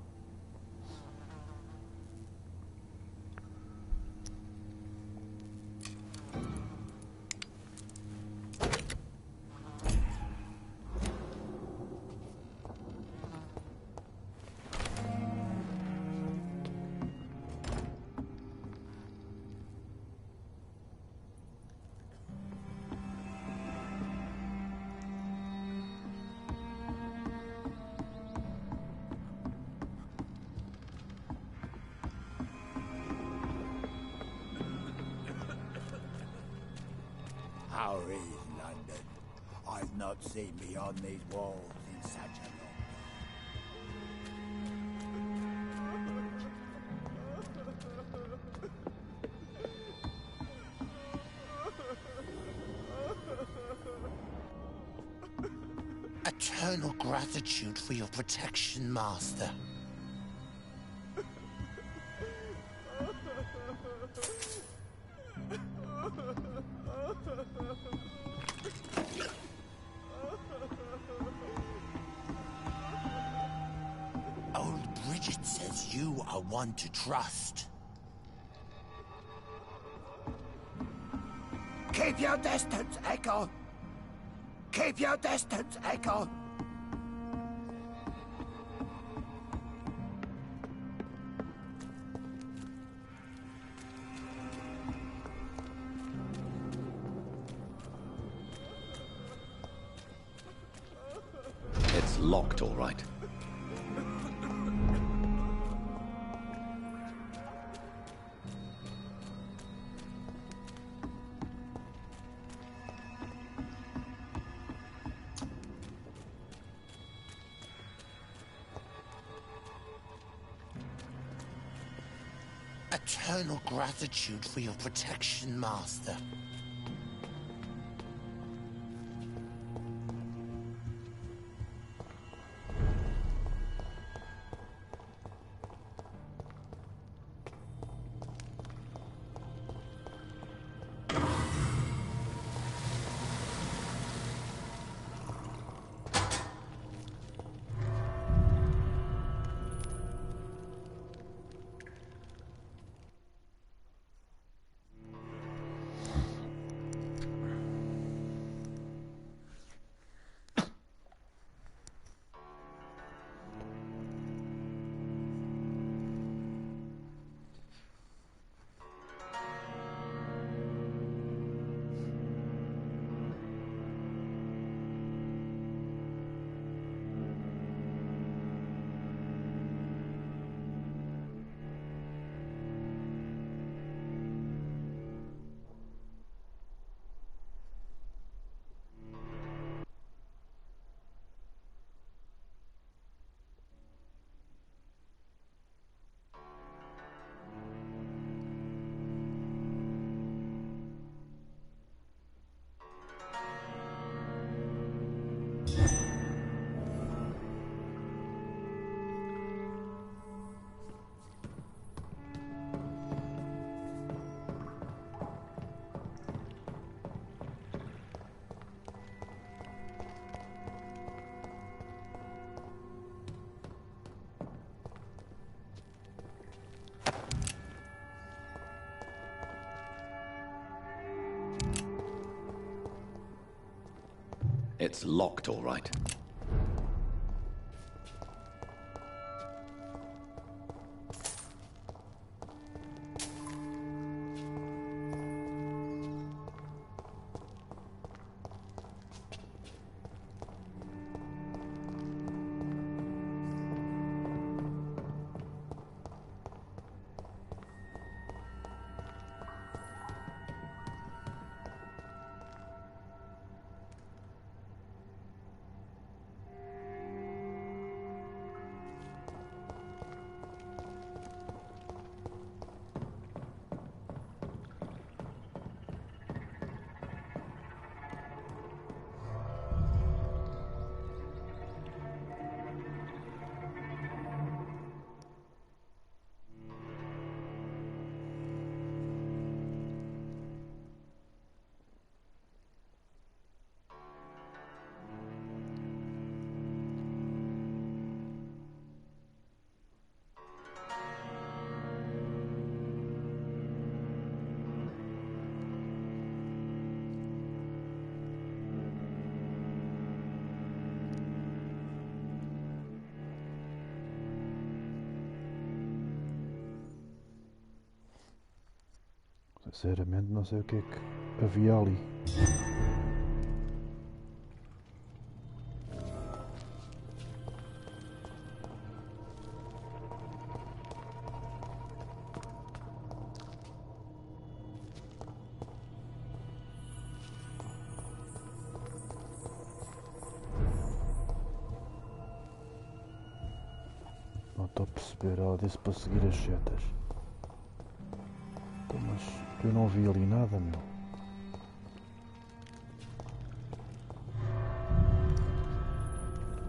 How is London? I've not seen beyond these walls in such a long time. Eternal gratitude for your protection, Master. Old Bridget says you are one to trust. Keep your distance, Echo! Keep your distance, Echo! It's locked, all right. Eternal gratitude for your protection, Master. It's locked, all right. Sinceramente não sei o que é que havia ali. Não estou a perceber, ela disse para seguir as setas. Então, mas eu não vi ali nada, meu.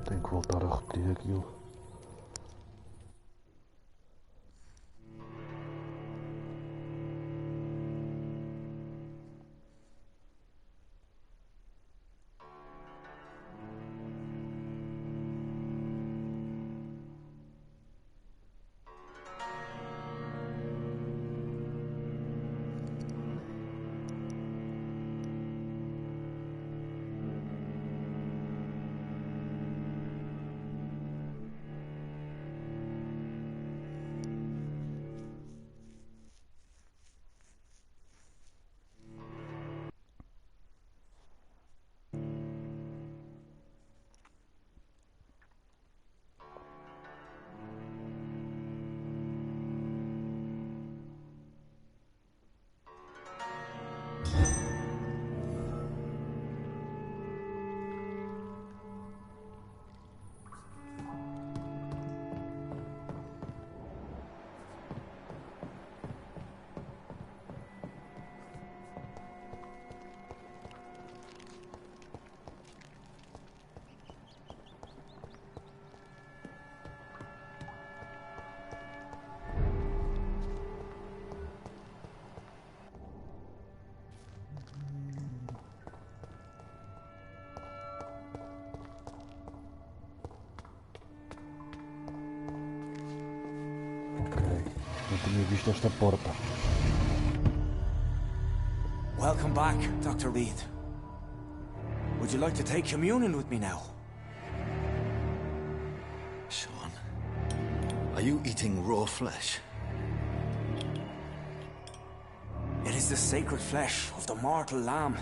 Tenho que voltar a repetir aquilo. Não tinha visto esta porta. Welcome back, Dr. Reed. Would you like to take communion with me now? Sean, are you eating raw flesh? It is the sacred flesh of the mortal lamb.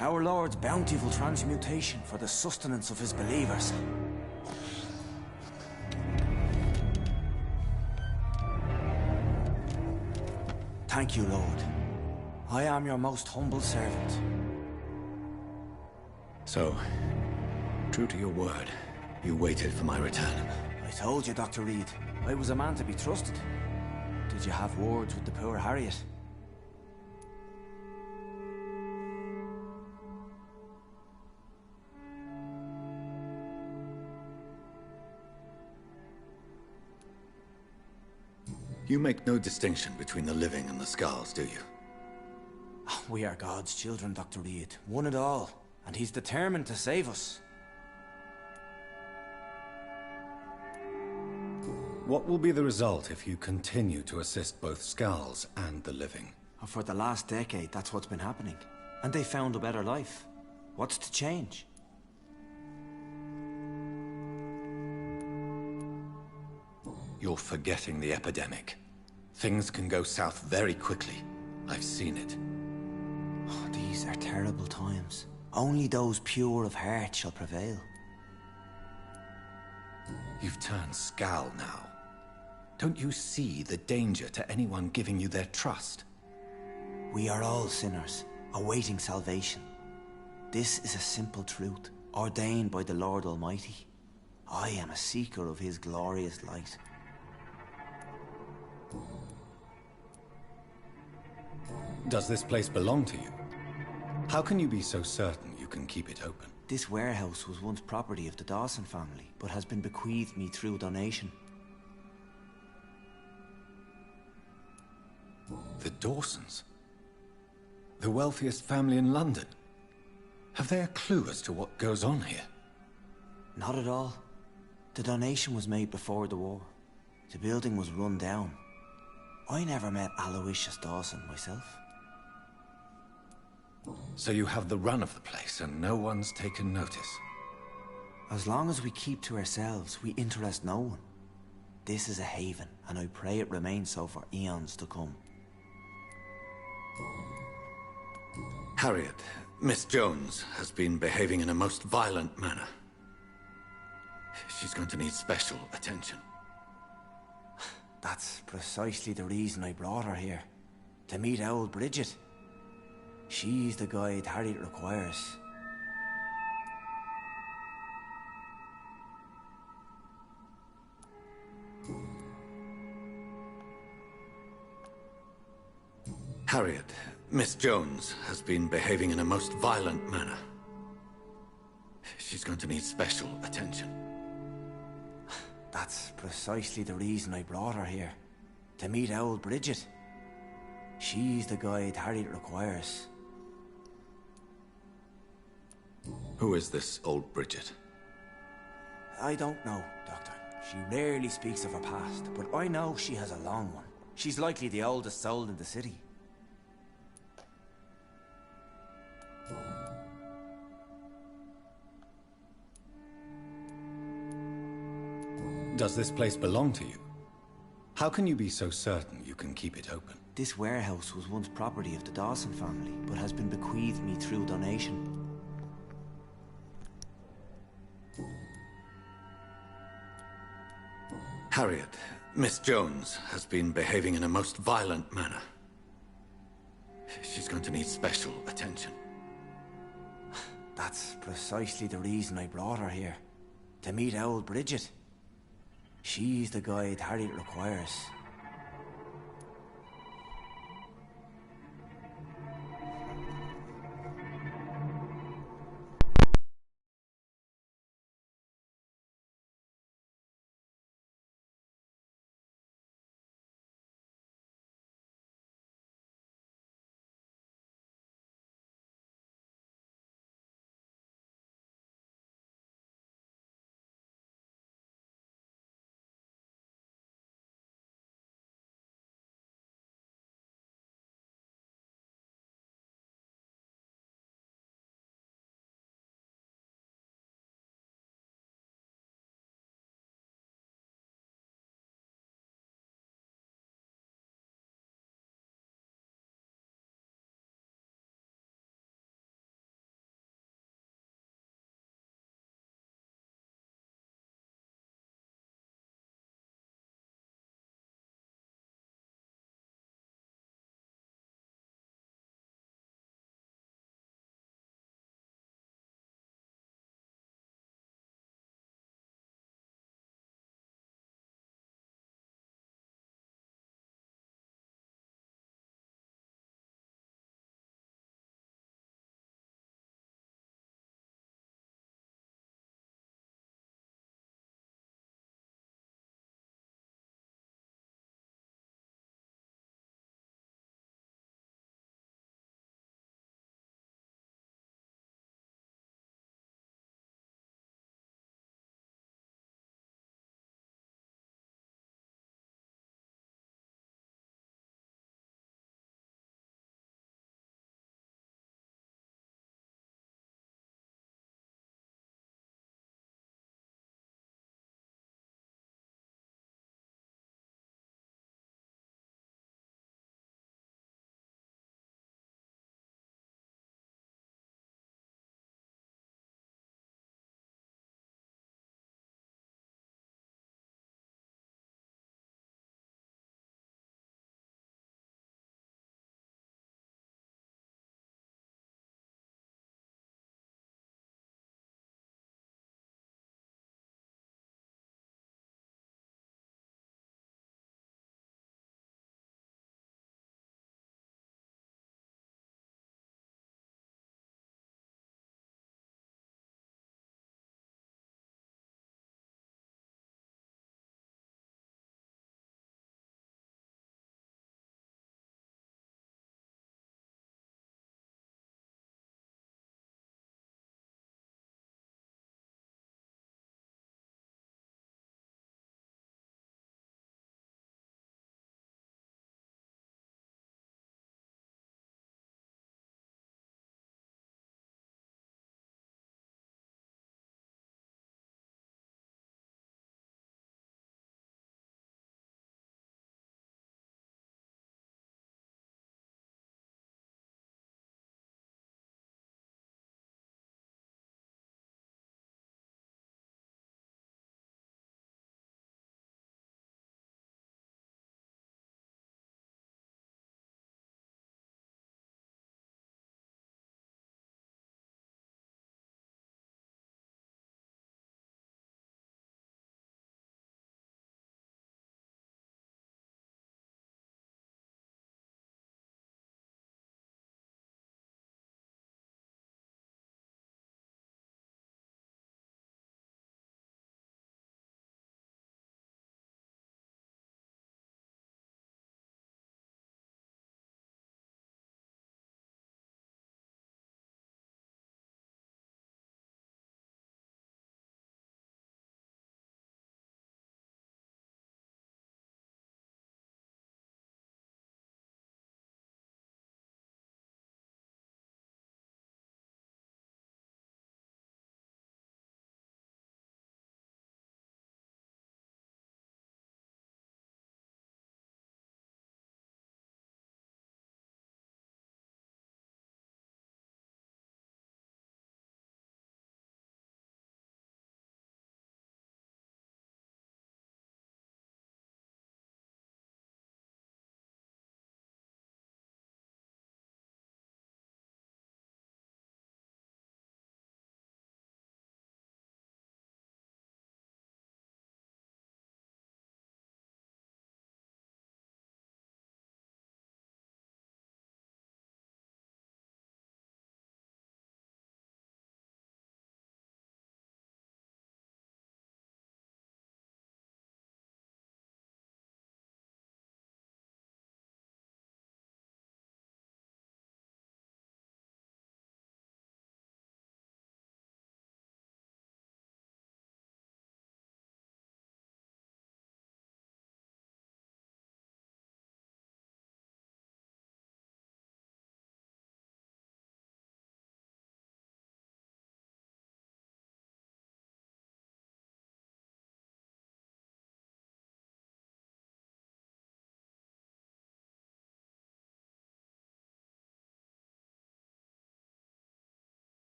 Our Lord's bountiful transmutation for the sustenance of his believers. Thank you, Lord. I am your most humble servant. So, true to your word, you waited for my return. I told you, Dr. Reed, I was a man to be trusted. Did you have words with the poor Harriet? You make no distinction between the living and the Skulls, do you? We are God's children, Dr. Reed. One and all. And he's determined to save us. What will be the result if you continue to assist both Skulls and the living? For the last decade, that's what's been happening. And they found a better life. What's to change? You're forgetting the epidemic. Things can go south very quickly. I've seen it. Oh, these are terrible times. Only those pure of heart shall prevail. You've turned Skull now. Don't you see the danger to anyone giving you their trust? We are all sinners, awaiting salvation. This is a simple truth, ordained by the Lord Almighty. I am a seeker of his glorious light. Does this place belong to you? How can you be so certain you can keep it open? This warehouse was once property of the Dawson family, but has been bequeathed me through donation. The Dawsons? The wealthiest family in London? Have they a clue as to what goes on here? Not at all. The donation was made before the war. The building was run down. I never met Aloysius Dawson myself. So you have the run of the place and no one's taken notice? As long as we keep to ourselves, we interest no one. This is a haven, and I pray it remains so for eons to come. Harriet, Miss Jones has been behaving in a most violent manner. She's going to need special attention. That's precisely the reason I brought her here. To meet old Bridget. She's the guide Harriet requires. Harriet, Miss Jones has been behaving in a most violent manner. She's going to need special attention. That's precisely the reason I brought her here. To meet old Bridget. She's the guide Harriet requires. Who is this old Bridget? I don't know, Doctor. She rarely speaks of her past, but I know she has a long one. She's likely the oldest soul in the city. Does this place belong to you? How can you be so certain you can keep it open? This warehouse was once property of the Dawson family, but has been bequeathed me through donation. Harriet, Miss Jones has been behaving in a most violent manner. She's going to need special attention. That's precisely the reason I brought her here. To meet old Bridget. She's the guide Harriet requires.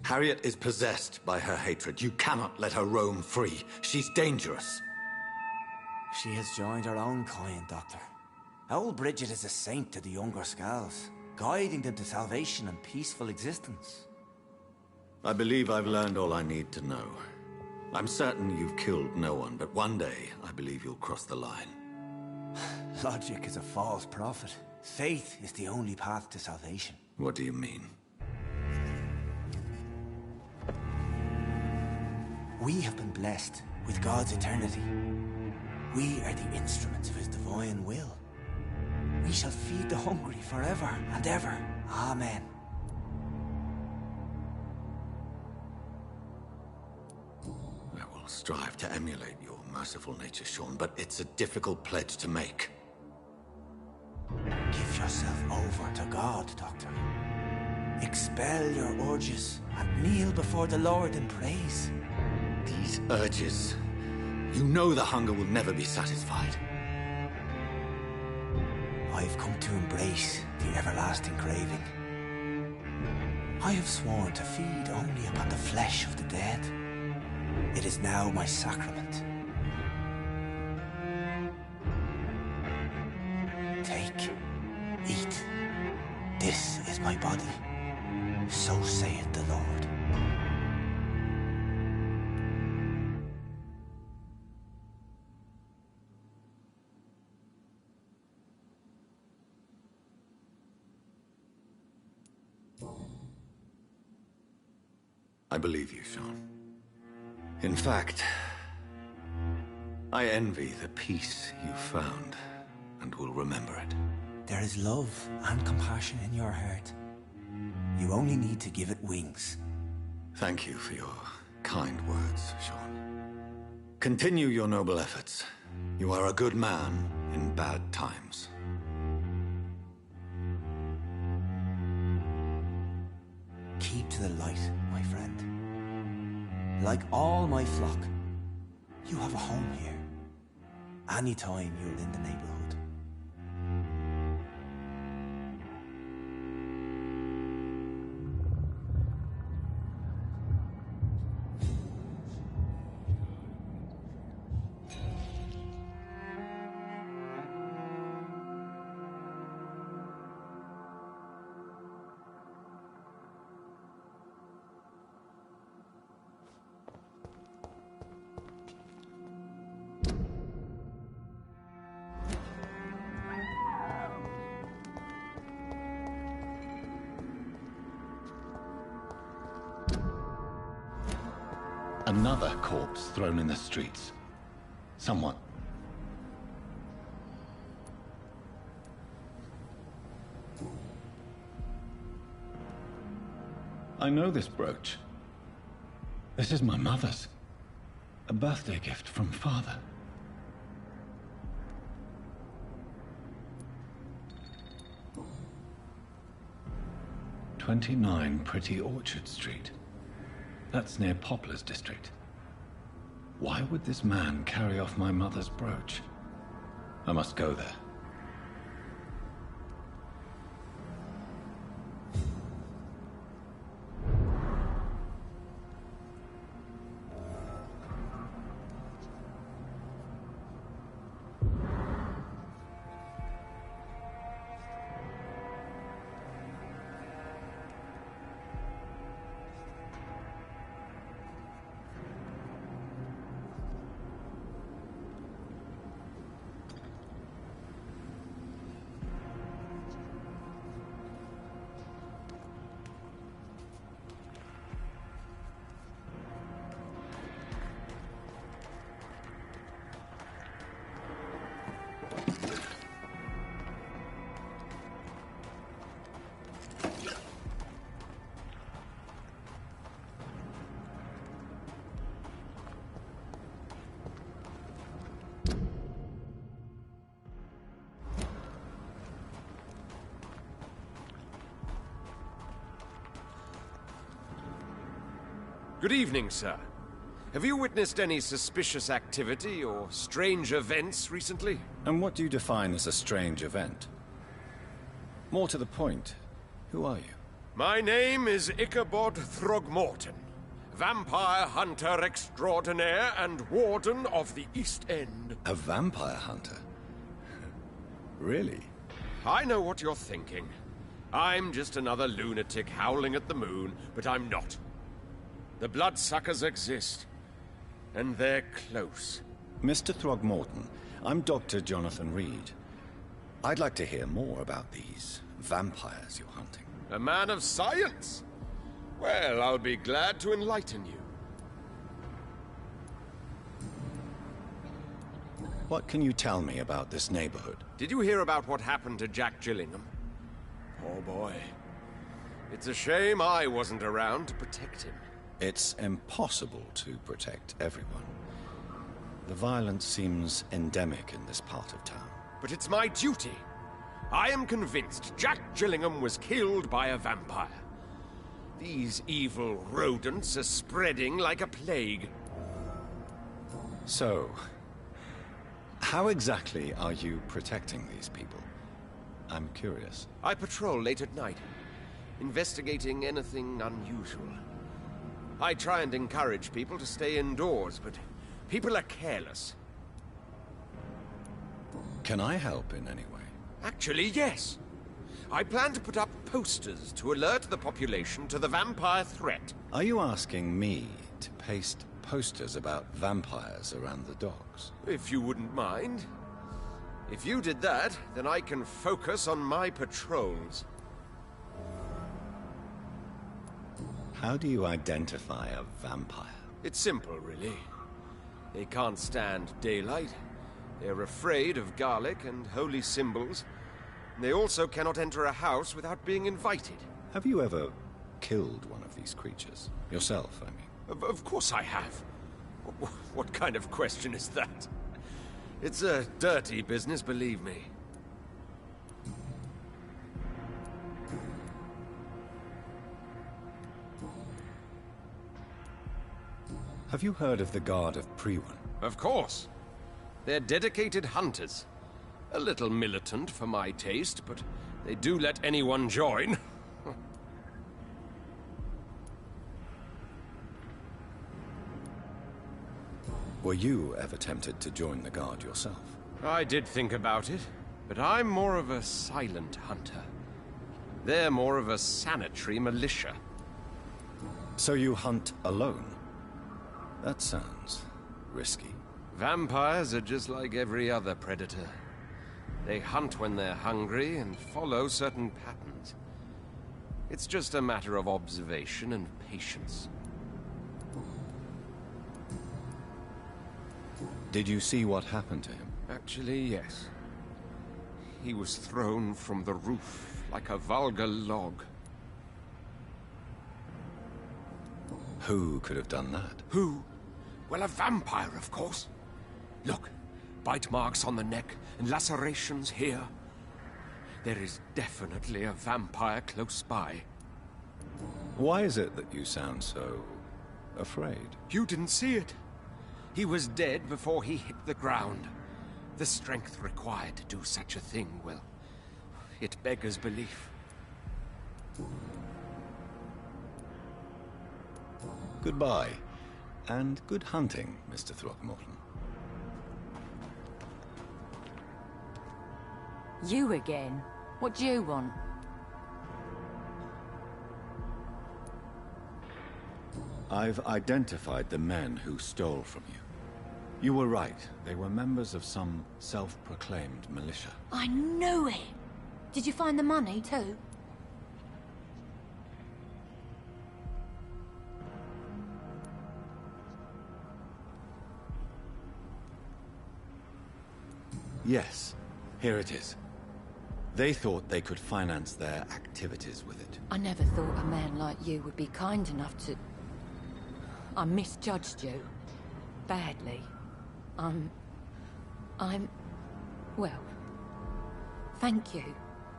Harriet is possessed by her hatred. You cannot let her roam free. She's dangerous. She has joined her own kind, Doctor. Old Bridget is a saint to the younger Scals, guiding them to salvation and peaceful existence. I believe I've learned all I need to know. I'm certain you've killed no one, but one day I believe you'll cross the line. Logic is a false prophet. Faith is the only path to salvation. What do you mean? We have been blessed with God's eternity. We are the instruments of his divine will. We shall feed the hungry forever and ever. Amen. I will strive to emulate your merciful nature, Sean, but it's a difficult pledge to make. Give yourself over to God, Doctor. Expel your urges and kneel before the Lord in praise. These urges. You know the hunger will never be satisfied. I've come to embrace the everlasting craving. I have sworn to feed only upon the flesh of the dead. It is now my sacrament. Take, eat. This is my body. So saith the Lord. I believe you, Sean. In fact, I envy the peace you found, and will remember it. There is love and compassion in your heart. You only need to give it wings. Thank you for your kind words, Sean. Continue your noble efforts. You are a good man in bad times. Keep to the light, my friend. Like all my flock, you have a home here. Anytime you're in the neighborhood. Another corpse thrown in the streets. Someone. I know this brooch. This is my mother's. A birthday gift from father. "29 Pretty Orchard Street." That's near Poplar's district. Why would this man carry off my mother's brooch? I must go there. Good evening, sir. Have you witnessed any suspicious activity or strange events recently? And what do you define as a strange event? More to the point, who are you? My name is Ichabod Throgmorton, vampire hunter extraordinaire and warden of the East End. A vampire hunter? Really? I know what you're thinking. I'm just another lunatic howling at the moon, but I'm not. The bloodsuckers exist, and they're close. Mr. Throgmorton, I'm Dr. Jonathan Reed. I'd like to hear more about these vampires you're hunting. A man of science? Well, I'll be glad to enlighten you. What can you tell me about this neighborhood? Did you hear about what happened to Jack Gillingham? Poor boy. It's a shame I wasn't around to protect him. It's impossible to protect everyone. The violence seems endemic in this part of town. But it's my duty. I am convinced Jack Gillingham was killed by a vampire. These evil rodents are spreading like a plague. So, how exactly are you protecting these people? I'm curious. I patrol late at night, investigating anything unusual. I try and encourage people to stay indoors, but people are careless. Can I help in any way? Actually, yes. I plan to put up posters to alert the population to the vampire threat. Are you asking me to paste posters about vampires around the docks? If you wouldn't mind. If you did that, then I can focus on my patrols. How do you identify a vampire? It's simple, really. They can't stand daylight. They're afraid of garlic and holy symbols. They also cannot enter a house without being invited. Have you ever killed one of these creatures? Yourself, I mean. Of course I have. What kind of question is that? It's a dirty business, believe me. Have you heard of the Guard of Priwen? Of course. They're dedicated hunters. A little militant for my taste, but they do let anyone join. Were you ever tempted to join the Guard yourself? I did think about it, but I'm more of a silent hunter. They're more of a sanitary militia. So you hunt alone? That sounds risky. Vampires are just like every other predator. They hunt when they're hungry and follow certain patterns. It's just a matter of observation and patience. Did you see what happened to him? Actually, yes. He was thrown from the roof like a vulgar log. Who could have done that? Who? Well, a vampire, of course. Look, bite marks on the neck and lacerations here. There is definitely a vampire close by. Why is it that you sound so afraid? You didn't see it. He was dead before he hit the ground. The strength required to do such a thing, well, it beggars belief. Goodbye, and good hunting, Mr. Throckmorton. You again? What do you want? I've identified the men who stole from you. You were right. They were members of some self-proclaimed militia. I knew it! Did you find the money, too? Yes, here it is. They thought they could finance their activities with it. I never thought a man like you would be kind enough to... I misjudged you. Badly. Well, thank you,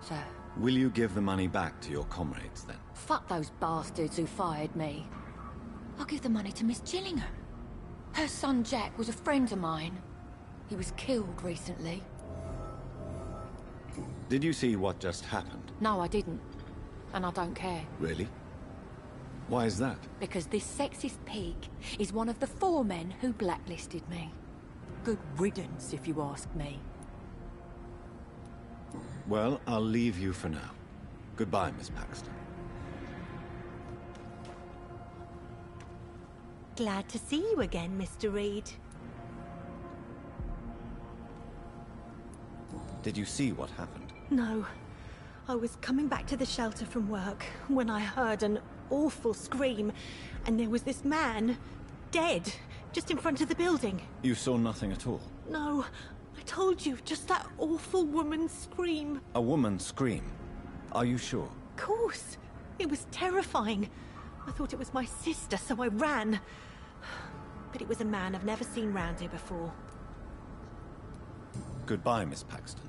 sir. Will you give the money back to your comrades, then? Fuck those bastards who fired me. I'll give the money to Miss Gillingham. Her son Jack was a friend of mine. He was killed recently. Did you see what just happened? No, I didn't. and I don't care. Really? Why is that? Because this sexist pig is one of the 4 men who blacklisted me. Good riddance, if you ask me. Well, I'll leave you for now. Goodbye, Miss Paxton. Glad to see you again, Mr. Reed. Did you see what happened? No. I was coming back to the shelter from work when I heard an awful scream, and there was this man, dead, just in front of the building. You saw nothing at all? No, I told you, just that awful woman's scream. A woman scream? Are you sure? Of course. It was terrifying. I thought it was my sister, so I ran. But it was a man I've never seen round here before. Goodbye, Miss Paxton.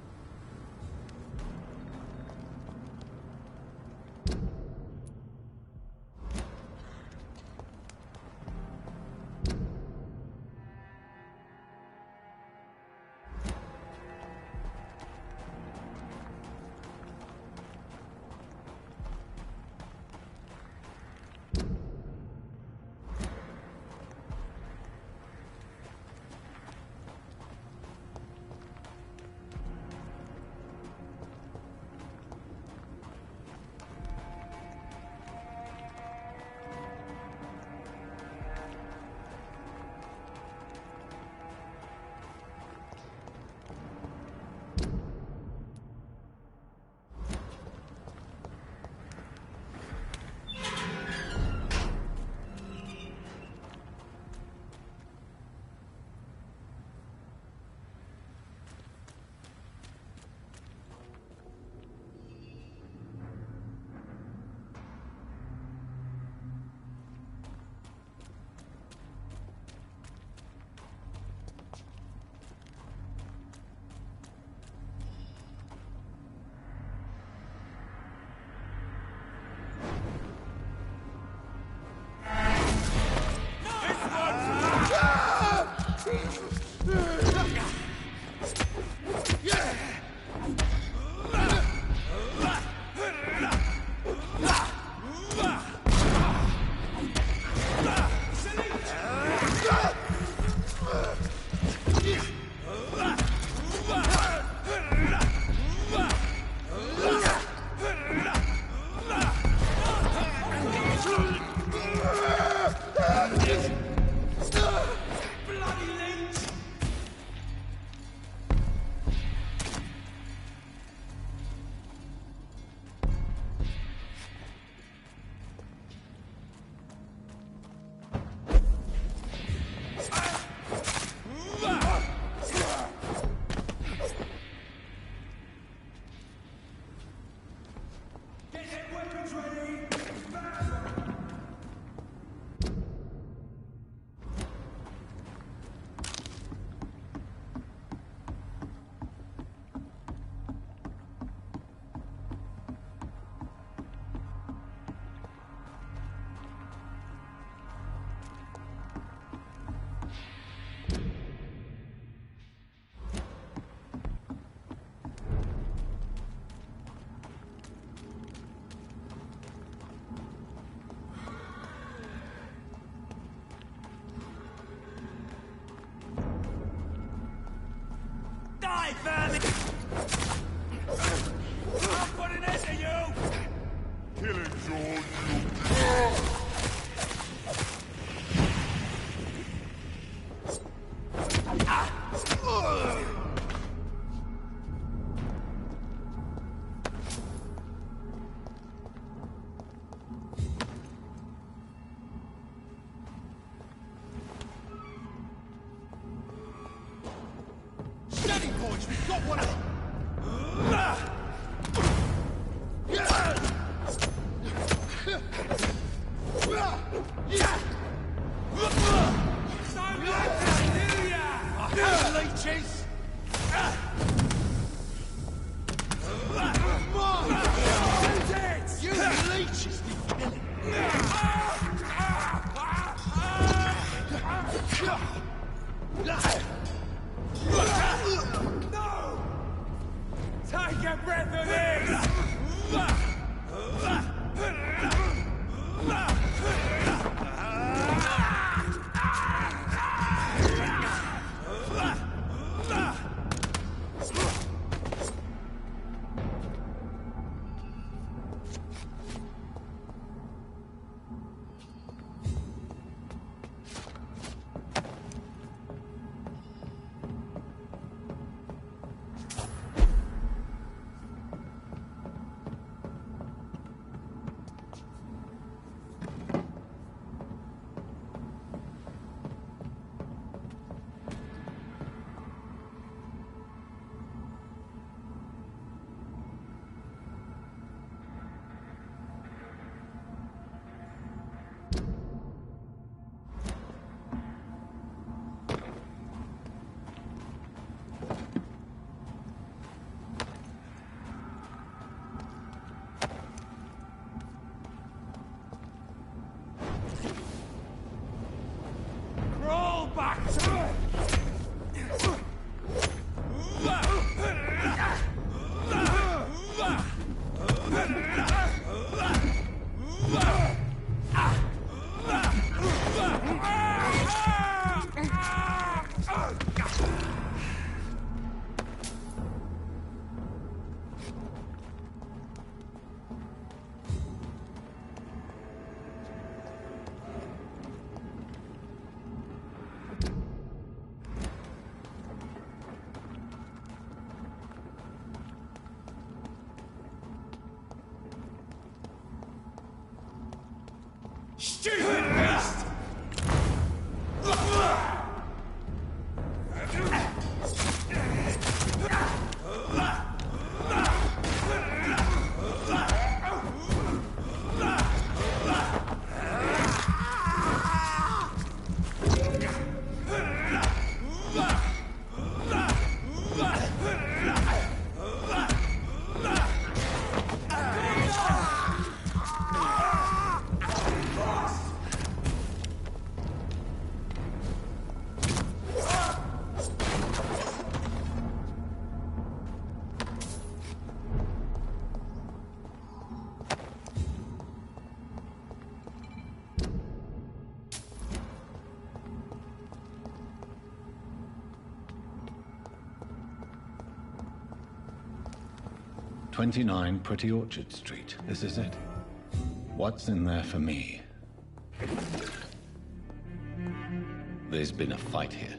Die, vermin! I'll put an end to you! Kill it, George! Take a breath of this! Stupid beast! "29 Pretty Orchard Street. This is it. What's in there for me? There's been a fight here.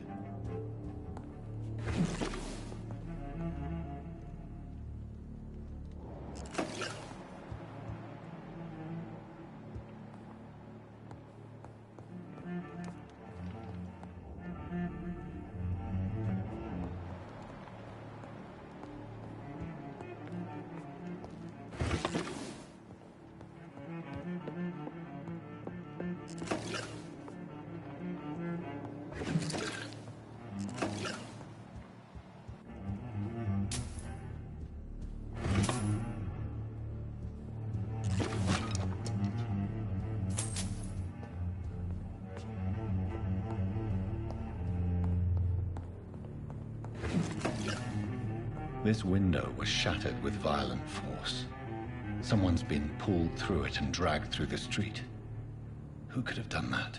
This window was shattered with violent force. Someone's been pulled through it and dragged through the street. Who could have done that?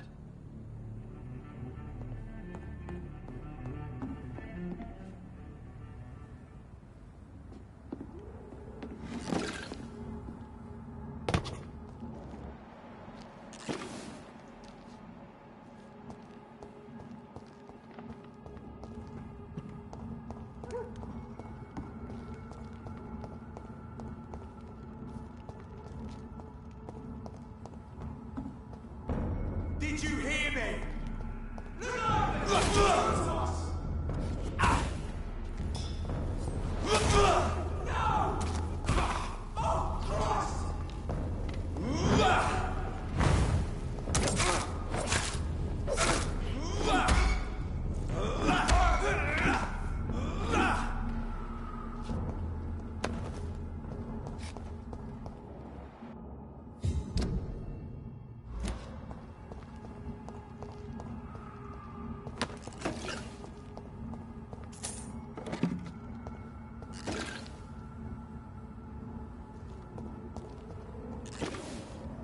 Did you hear me?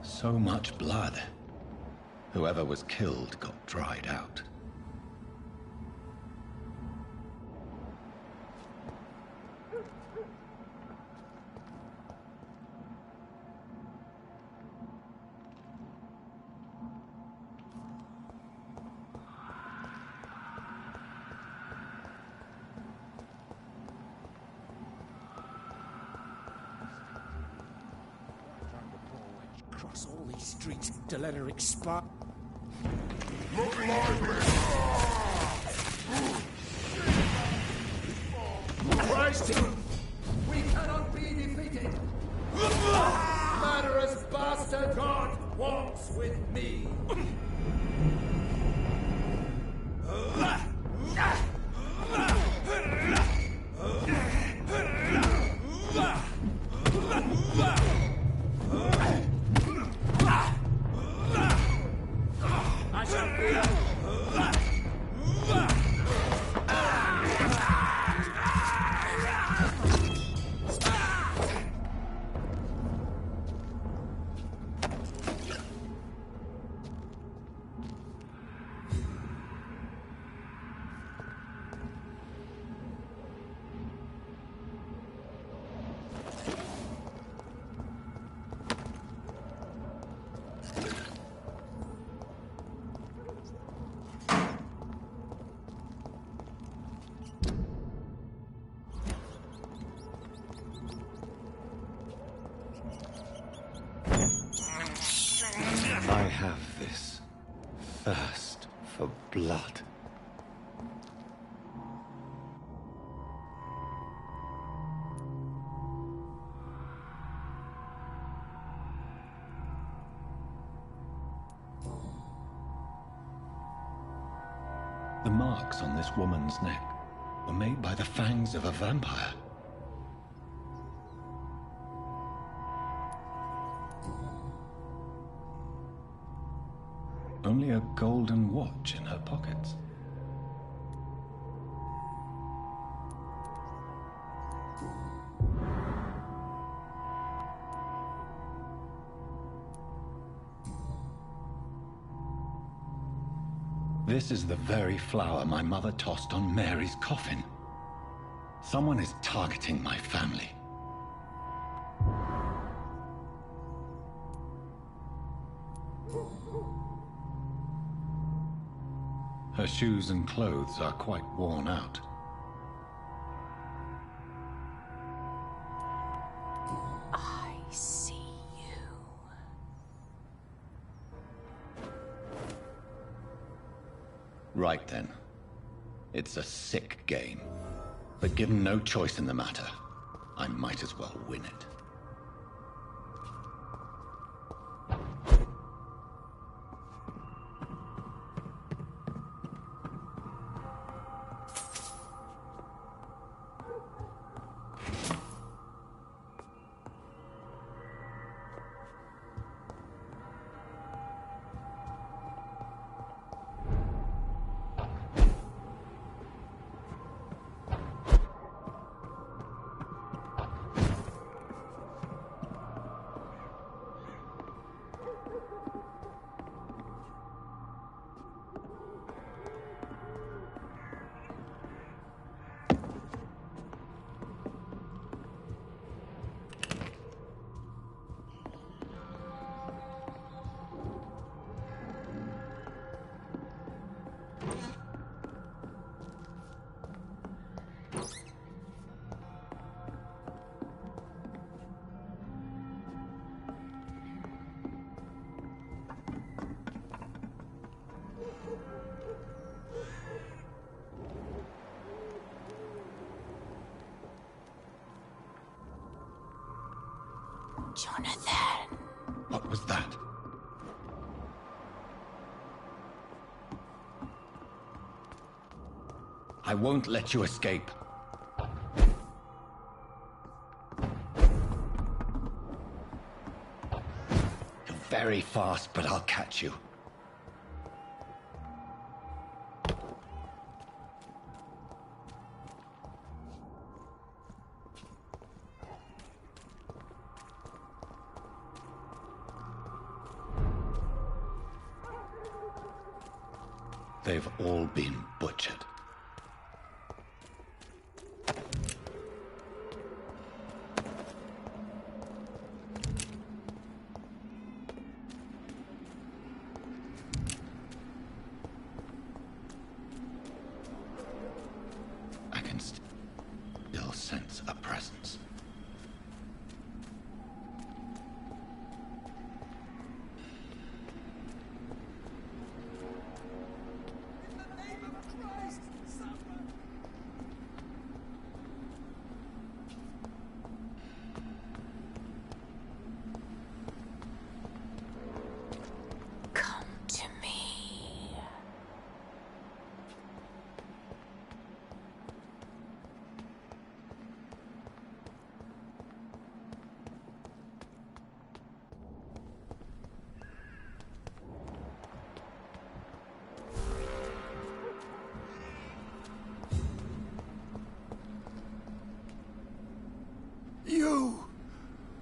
So much blood. Whoever was killed got dried out. Across all these streets to let her expire. Look lively! Christ! We cannot be defeated! Murderous bastard! God walks with me! I shall feel The marks on this woman's neck were made by the fangs of a vampire. Only a golden watch in her pockets. This is the very flower my mother tossed on Mary's coffin. Someone is targeting my family. Her shoes and clothes are quite worn out. I see you. Right then. It's a sick game. But given no choice in the matter, I might as well win it. Jonathan. What was that? I won't let you escape. You're very fast, but I'll catch you. They've all been butchered. I can still sense a presence. You!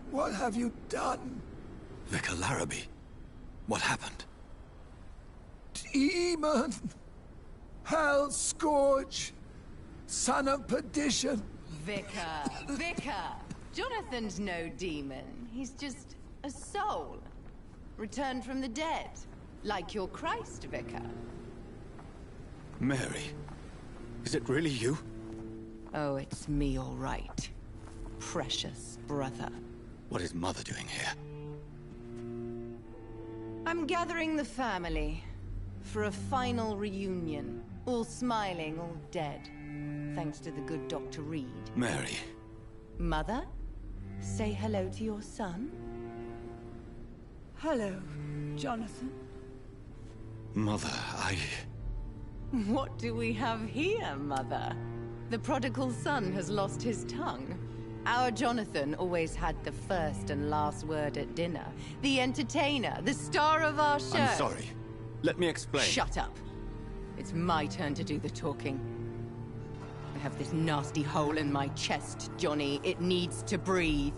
What have you done? Vicar Larrabee, what happened? Demon! Hell Scourge! Son of perdition! Vicar! Jonathan's no demon. He's just a soul. Returned from the dead. Like your Christ, Vicar. Mary, is it really you? Oh, it's me, all right. Precious brother. What is Mother doing here? I'm gathering the family for a final reunion. All smiling, all dead. Thanks to the good Dr. Reed. Mary. Mother, say hello to your son. Hello, Jonathan. Mother, What do we have here, Mother? The prodigal son has lost his tongue. Our Jonathan always had the first and last word at dinner. The entertainer, the star of our show. I'm sorry. Let me explain. Shut up. It's my turn to do the talking. I have this nasty hole in my chest, Johnny. It needs to breathe.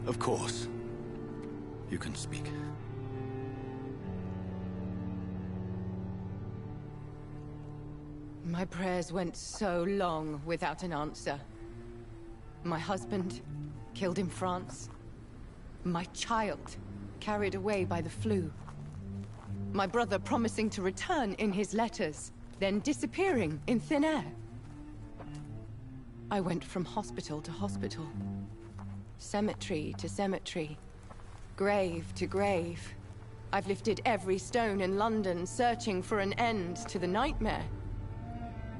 Of course. You can speak. My prayers went so long without an answer. My husband, killed in France. My child, carried away by the flu. My brother promising to return in his letters, then disappearing in thin air. I went from hospital to hospital. Cemetery to cemetery. Grave to grave. I've lifted every stone in London, searching for an end to the nightmare.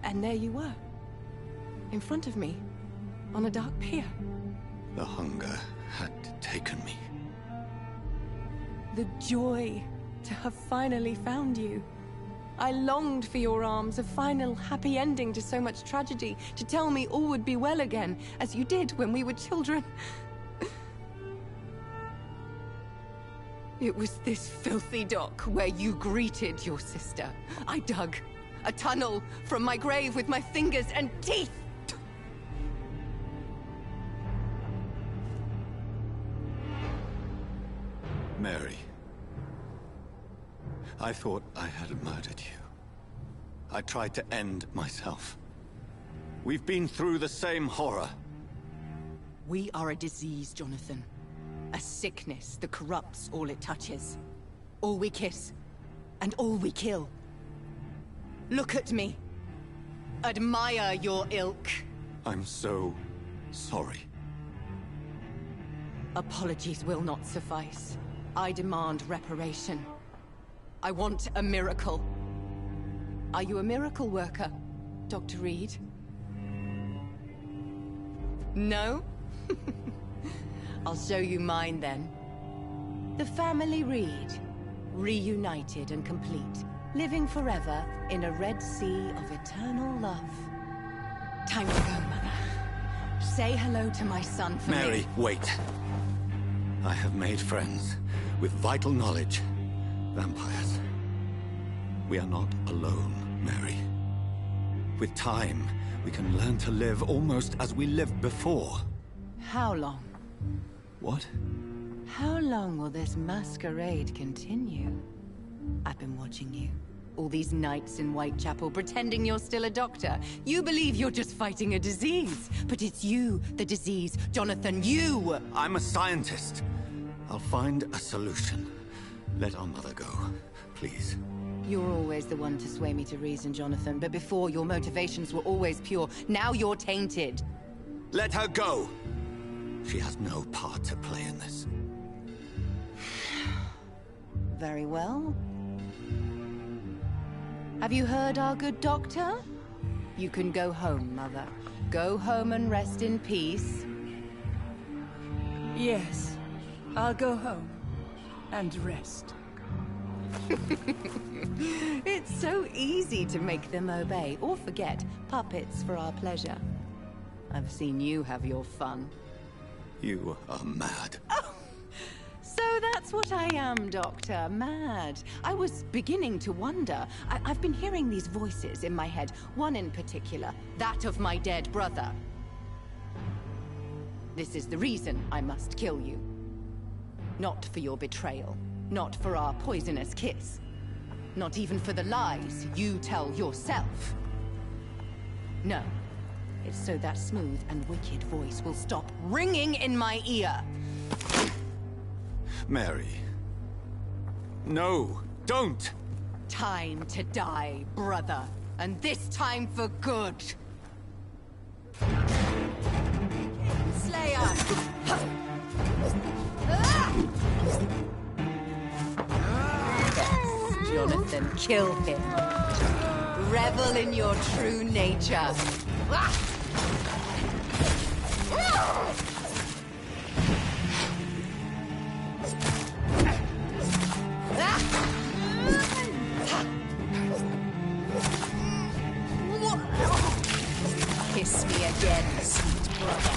And there you were. In front of me. On a dark pier. The hunger had taken me. The joy to have finally found you. I longed for your arms, a final happy ending to so much tragedy, to tell me all would be well again, as you did when we were children. It was this filthy dock where you greeted your sister. I dug a tunnel from my grave with my fingers and teeth. Mary. I thought I had murdered you. I tried to end myself. We've been through the same horror. We are a disease, Jonathan. A sickness that corrupts all it touches. All we kiss, and all we kill. Look at me. Admire your ilk. I'm so sorry. Apologies will not suffice. I demand reparation. I want a miracle. Are you a miracle worker, Dr. Reed? No? I'll show you mine then. The family Reed, reunited and complete, living forever in a red sea of eternal love. Time to go, Mother. Say hello to my son for me. Mary, wait. I have made friends with vital knowledge. Vampires. We are not alone, Mary. With time, we can learn to live almost as we lived before. How long? What? How long will this masquerade continue? I've been watching you. All these nights in Whitechapel, pretending you're still a doctor. You believe you're just fighting a disease. But it's you, the disease. Jonathan, you! I'm a scientist. I'll find a solution. Let our mother go, please. You're always the one to sway me to reason, Jonathan. But before, your motivations were always pure. Now you're tainted. Let her go! She has no part to play in this. Very well. Have you heard our good doctor? You can go home, Mother. Go home and rest in peace. Yes, I'll go home and rest. It's so easy to make them obey or forget. Puppets for our pleasure. I've seen you have your fun. You are mad. Oh, so that's what I am, Doctor. Mad. I was beginning to wonder. I've been hearing these voices in my head. One in particular, that of my dead brother. This is the reason I must kill you. Not for your betrayal. Not for our poisonous kiss. Not even for the lies you tell yourself. No. It's so that smooth and wicked voice will stop ringing in my ear. Mary. No, don't! Time to die, brother. And this time for good. Slayer! Yes, Jonathan, kill him. Revel in your true nature. Kiss me again, sweet brother.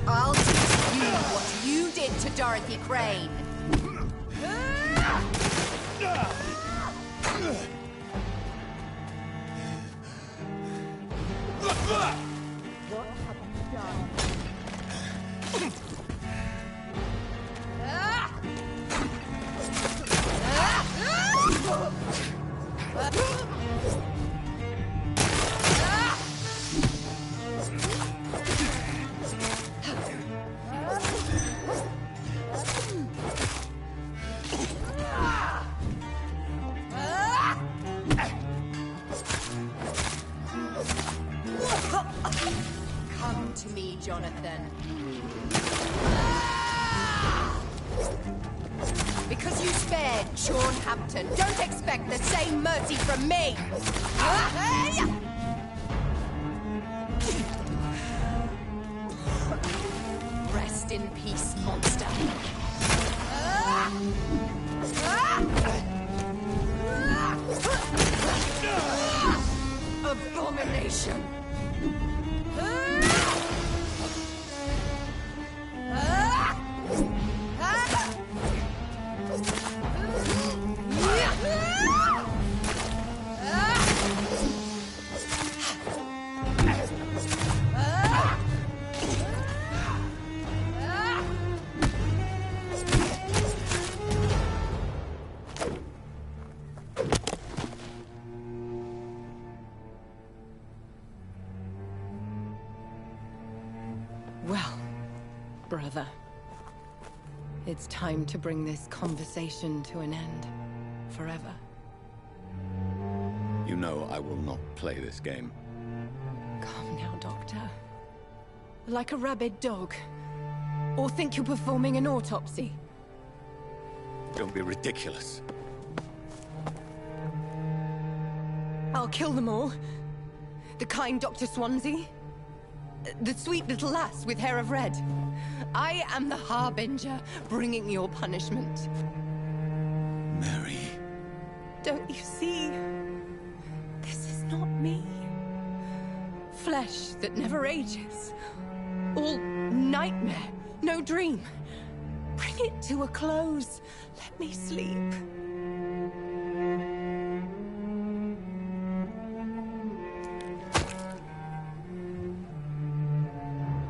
I'll teach you what you did to Dorothy Crane. Come to me, Jonathan. Because you spared Sean Hampton, don't expect the same mercy from me! Rest in peace, monster. Abomination! Well, brother, it's time to bring this conversation to an end. Forever. You know I will not play this game. Calm now, Doctor. Like a rabid dog. Or think you're performing an autopsy. Don't be ridiculous. I'll kill them all. The kind Dr. Swansea. The sweet little lass with hair of red. I am the Harbinger, bringing your punishment. Mary. Don't you see? This is not me. Flesh that never ages. All nightmare, no dream. Bring it to a close. Let me sleep.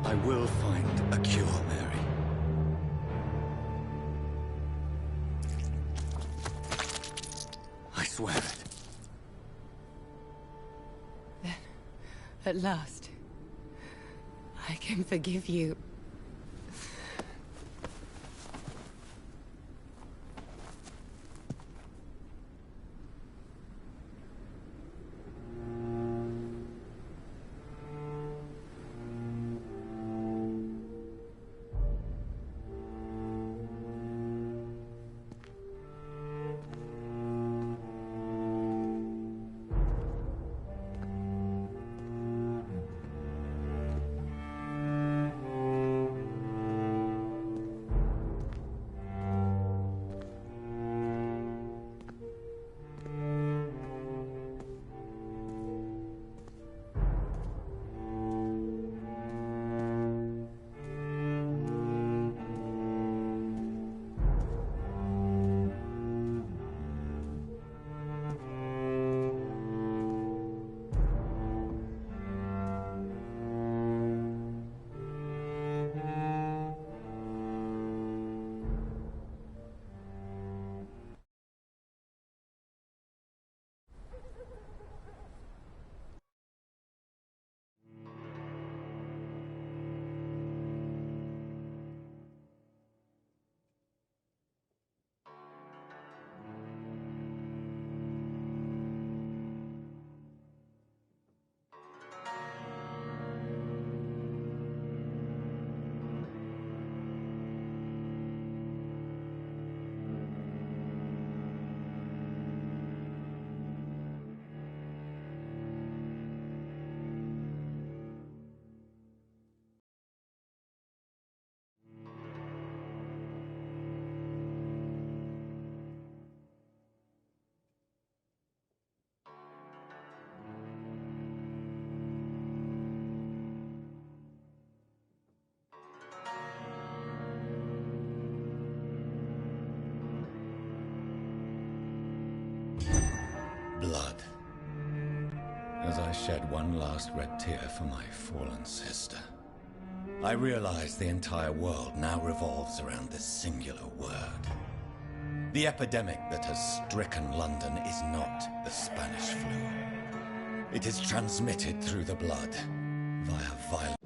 I will find a cure, Mary. I swear it. Then, at last, I can forgive you. blood. As I shed one last red tear for my fallen sister, I realize the entire world now revolves around this singular word. The epidemic that has stricken London is not the Spanish flu. It is transmitted through the blood via violence.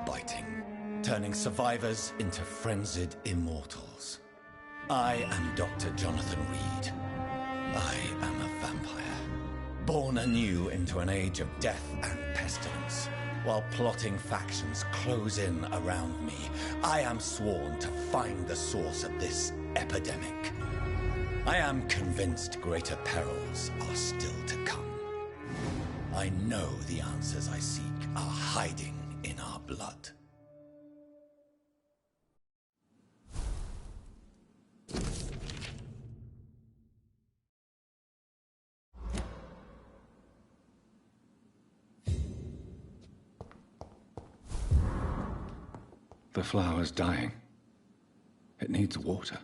Biting, turning survivors into frenzied immortals. I am Dr. Jonathan Reed. I am a vampire, born anew into an age of death and pestilence. While plotting factions close in around me, I am sworn to find the source of this epidemic. I am convinced greater perils are still to come. I know the answers I seek are hiding in our blood. The flower's dying. It needs water.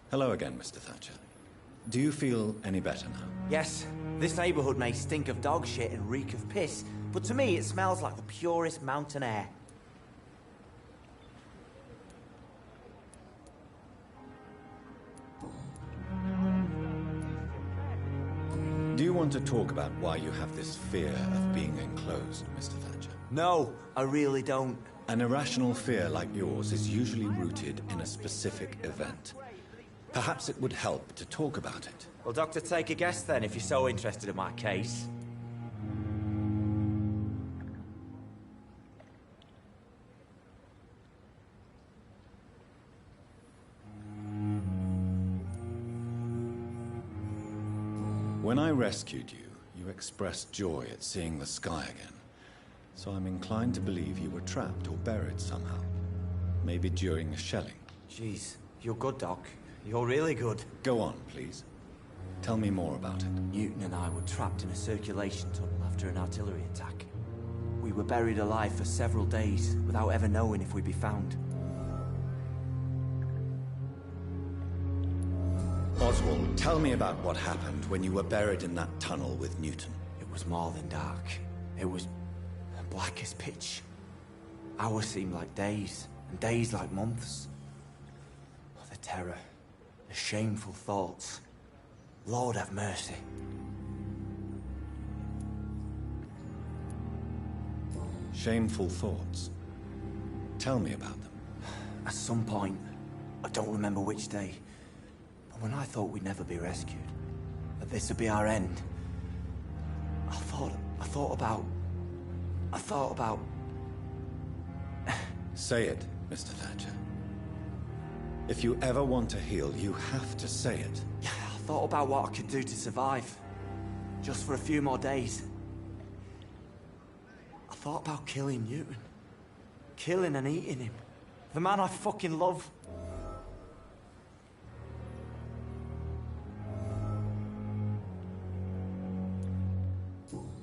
Hello again, Mr. Thatcher. Do you feel any better now? Yes, this neighborhood may stink of dog shit and reek of piss, but to me it smells like the purest mountain air. Do you want to talk about why you have this fear of being enclosed, Mr. Thatcher? No, I really don't. An irrational fear like yours is usually rooted in a specific event. Perhaps it would help to talk about it. Well, Doctor, take a guess then, if you're so interested in my case. When I rescued you, you expressed joy at seeing the sky again. So I'm inclined to believe you were trapped or buried somehow. Maybe during the shelling. Jeez, you're good, Doc. You're really good. Go on, please. Tell me more about it. Newton and I were trapped in a circulation tunnel after an artillery attack. We were buried alive for several days without ever knowing if we'd be found. Oswald, tell me about what happened when you were buried in that tunnel with Newton. It was more than dark. It was black as pitch. Hours seemed like days, and days like months. Oh, the terror, the shameful thoughts. Lord have mercy. Shameful thoughts. Tell me about them. At some point, I don't remember which day, but when I thought we'd never be rescued, that this would be our end, I thought about... Say it, Mr. Thatcher. If you ever want to heal, you have to say it. Yeah, I thought about what I could do to survive. Just for a few more days. I thought about killing Newton. Killing and eating him. The man I fucking love.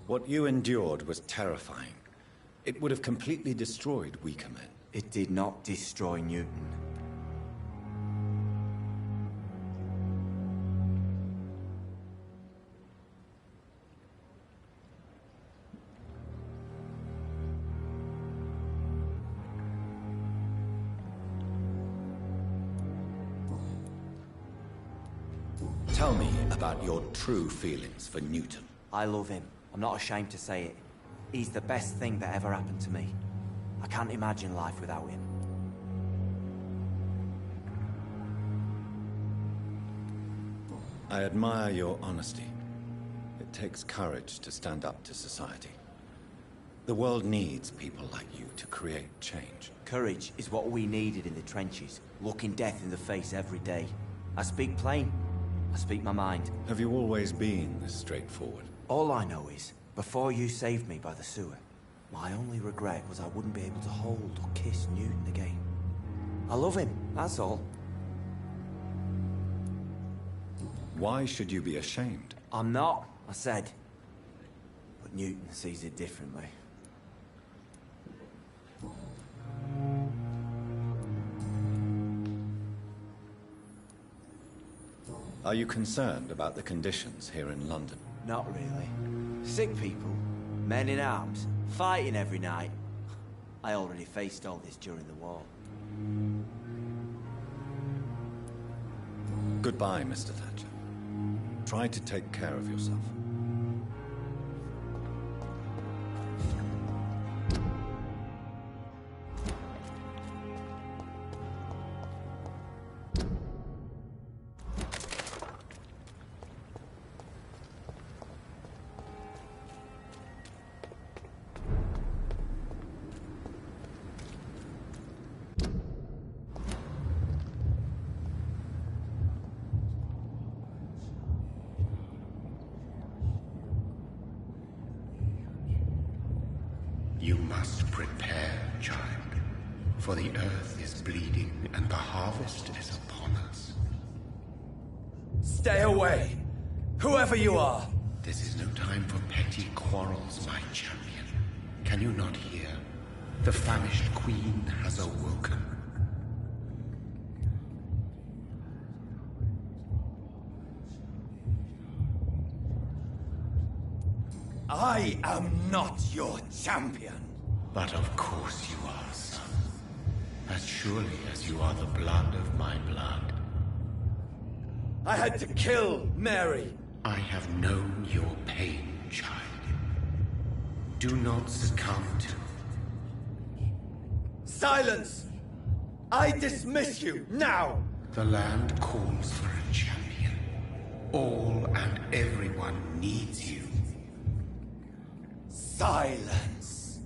What you endured was terrifying. It would have completely destroyed weaker men. It did not destroy Newton. Tell me about your true feelings for Newton. I love him. I'm not ashamed to say it. He's the best thing that ever happened to me. I can't imagine life without him. I admire your honesty. It takes courage to stand up to society. The world needs people like you to create change. Courage is what we needed in the trenches, looking death in the face every day. I speak plain. I speak my mind. Have you always been this straightforward? All I know is, before you saved me by the sewer, my only regret was I wouldn't be able to hold or kiss Newton again. I love him, that's all. Why should you be ashamed? I'm not, I said. But Newton sees it differently. Are you concerned about the conditions here in London? Not really. Sick people, men in arms, fighting every night. I already faced all this during the war. Goodbye, Mr. Thatcher. Try to take care of yourself. You must prepare, child, for the earth is bleeding and the harvest is upon us. Stay away! Whoever you are! This is no time for petty quarrels, my champion. Can you not hear? The famished queen has awoken. I am not your champion. But of course you are, son. As surely as you are the blood of my blood. I had to kill Mary. I have known your pain, child. Do not succumb to... Silence! I dismiss you, now! The land calls for a champion. All and everyone needs you. Silence!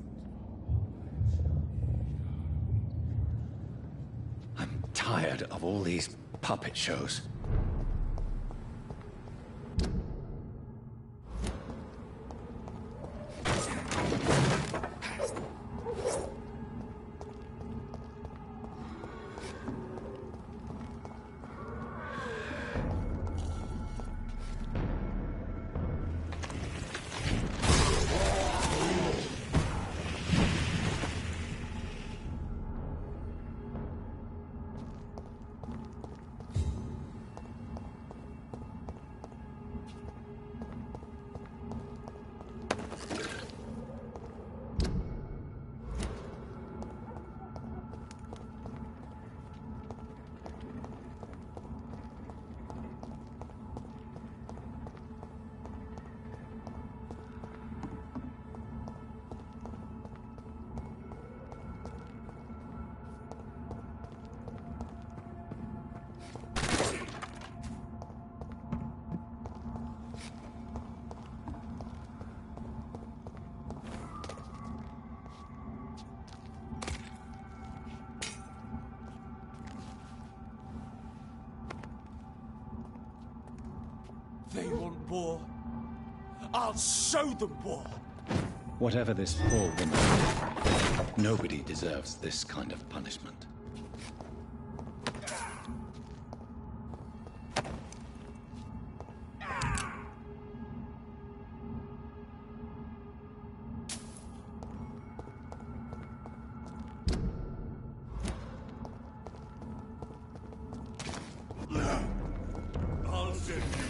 I'm tired of all these puppet shows. They want war. I'll show them war. Whatever this poor woman did, nobody deserves this kind of punishment. I'll send you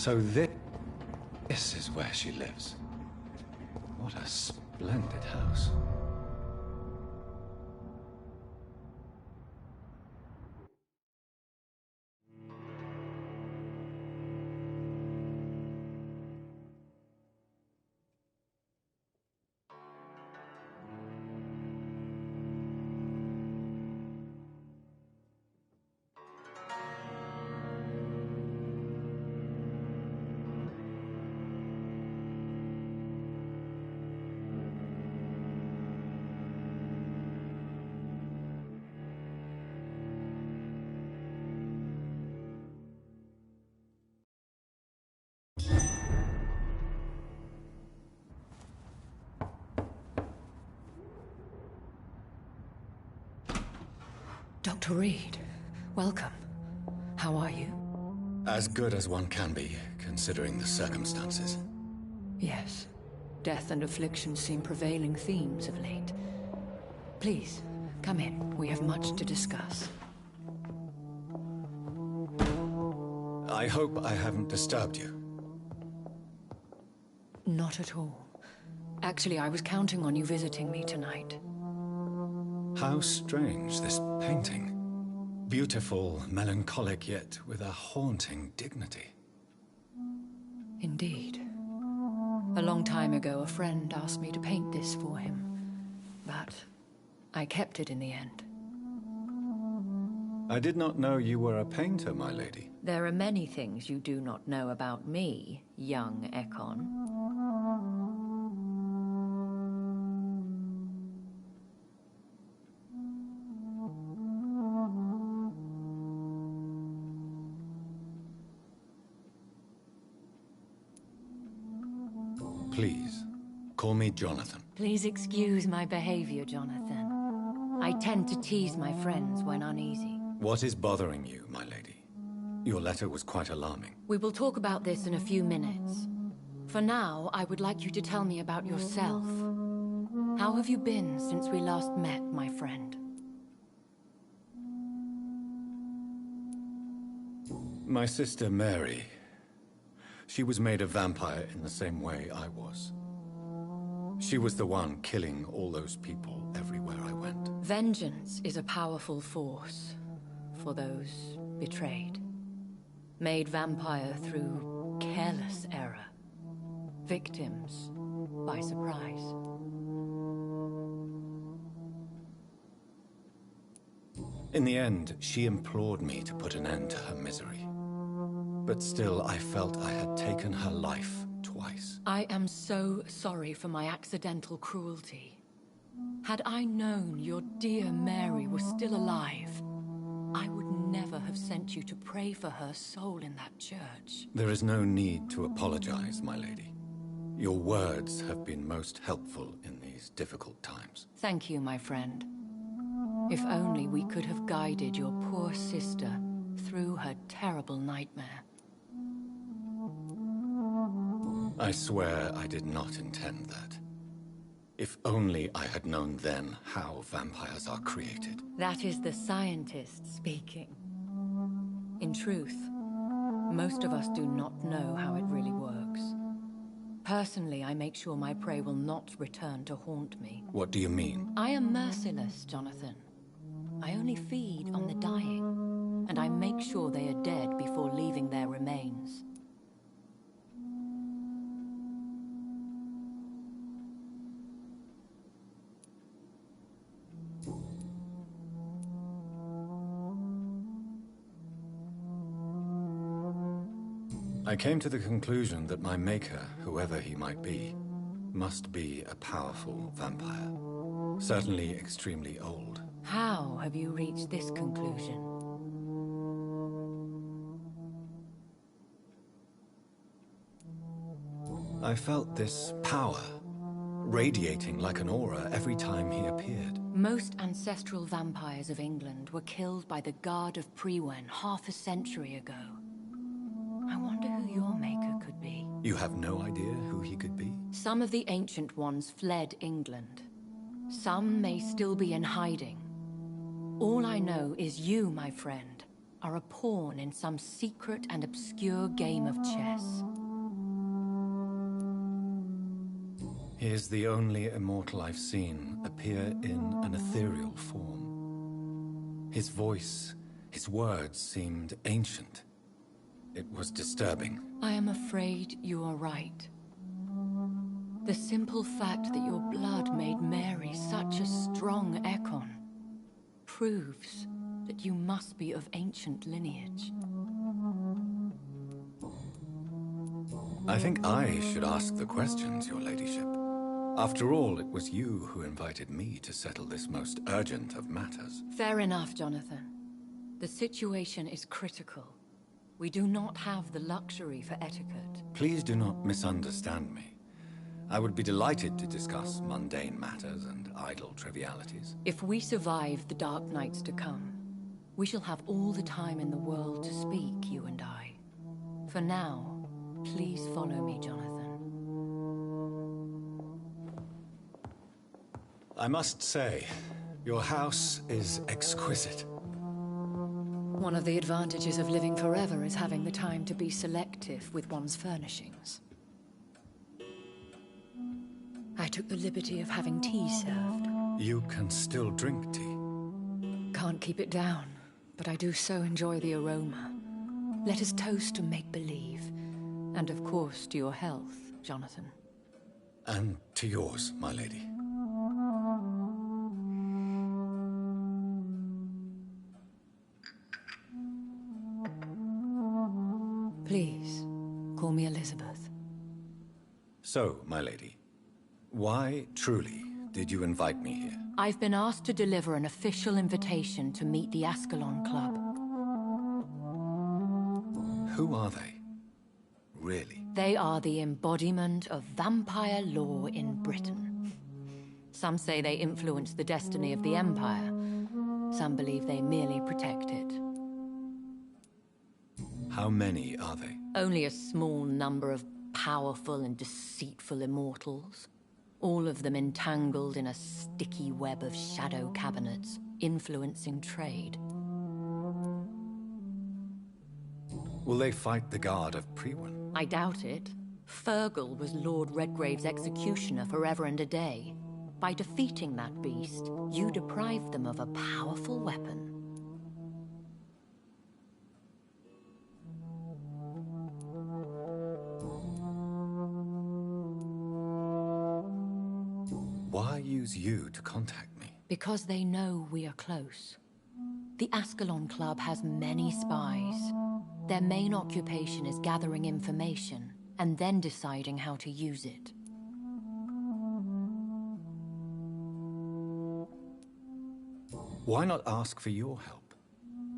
So this is where she lives. What a splendid house. Dr. Reed, welcome. How are you? As good as one can be, considering the circumstances. Yes. Death and affliction seem prevailing themes of late. Please, come in. We have much to discuss. I hope I haven't disturbed you. Not at all. Actually, I was counting on you visiting me tonight. How strange, this painting. Beautiful, melancholic, yet with a haunting dignity. Indeed. A long time ago, a friend asked me to paint this for him. But I kept it in the end. I did not know you were a painter, my lady. There are many things you do not know about me, young Ekon. Please, call me Jonathan. Please excuse my behavior, Jonathan. I tend to tease my friends when uneasy. What is bothering you, my lady? Your letter was quite alarming. We will talk about this in a few minutes. For now, I would like you to tell me about yourself. How have you been since we last met, my friend? My sister Mary. She was made a vampire in the same way I was. She was the one killing all those people everywhere I went. Vengeance is a powerful force for those betrayed. Made vampire through careless error. Victims by surprise. In the end, she implored me to put an end to her misery. But still, I felt I had taken her life twice. I am so sorry for my accidental cruelty. Had I known your dear Mary was still alive, I would never have sent you to pray for her soul in that church. There is no need to apologize, my lady. Your words have been most helpful in these difficult times. Thank you, my friend. If only we could have guided your poor sister through her terrible nightmare. I swear I did not intend that. If only I had known then how vampires are created. That is the scientist speaking. In truth, most of us do not know how it really works. Personally, I make sure my prey will not return to haunt me. What do you mean? I am merciless, Jonathan. I only feed on the dying, and I make sure they are dead before leaving their remains. I came to the conclusion that my maker, whoever he might be, must be a powerful vampire. Certainly extremely old. How have you reached this conclusion? I felt this power, radiating like an aura every time he appeared. Most ancestral vampires of England were killed by the Guard of Prewen half a century ago. I wonder who your maker could be. You have no idea who he could be? Some of the Ancient Ones fled England. Some may still be in hiding. All I know is you, my friend, are a pawn in some secret and obscure game of chess. He is the only immortal I've seen appear in an ethereal form. His voice, his words seemed ancient. It was disturbing. I am afraid you are right. The simple fact that your blood made Mary such a strong Ekon proves that you must be of ancient lineage. I think I should ask the questions, your ladyship. After all, it was you who invited me to settle this most urgent of matters. Fair enough, Jonathan. The situation is critical. We do not have the luxury for etiquette. Please do not misunderstand me. I would be delighted to discuss mundane matters and idle trivialities. If we survive the dark nights to come, we shall have all the time in the world to speak, you and I. For now, please follow me, Jonathan. I must say, your house is exquisite. One of the advantages of living forever is having the time to be selective with one's furnishings. I took the liberty of having tea served. You can still drink tea. Can't keep it down, but I do so enjoy the aroma. Let us toast to make-believe. And of course, to your health, Jonathan. And to yours, my lady. So, my lady, why, truly, did you invite me here? I've been asked to deliver an official invitation to meet the Ascalon Club. Who are they? Really? They are the embodiment of vampire law in Britain. Some say they influence the destiny of the Empire. Some believe they merely protect it. How many are they? Only a small number of powerful and deceitful immortals. All of them entangled in a sticky web of shadow cabinets, influencing trade. Will they fight the guard of Priwen? I doubt it. Fergal was Lord Redgrave's executioner forever and a day. By defeating that beast, you deprived them of a powerful weapon. Why use you to contact me? Because they know we are close. The Ascalon Club has many spies. Their main occupation is gathering information, and then deciding how to use it. Why not ask for your help?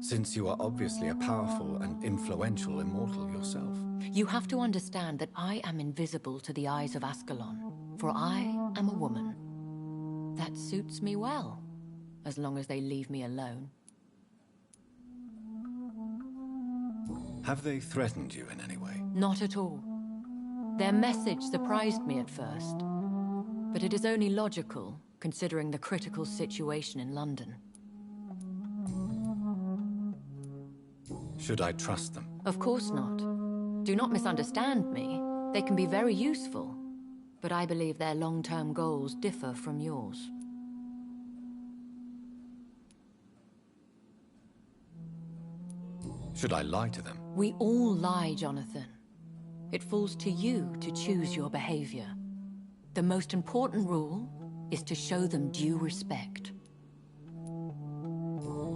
Since you are obviously a powerful and influential immortal yourself. You have to understand that I am invisible to the eyes of Ascalon, for I am a woman. That suits me well, as long as they leave me alone. Have they threatened you in any way? Not at all. Their message surprised me at first, but it is only logical, considering the critical situation in London. Should I trust them? Of course not. Do not misunderstand me. They can be very useful, but I believe their long-term goals differ from yours. Should I lie to them? We all lie, Jonathan. It falls to you to choose your behavior. The most important rule is to show them due respect.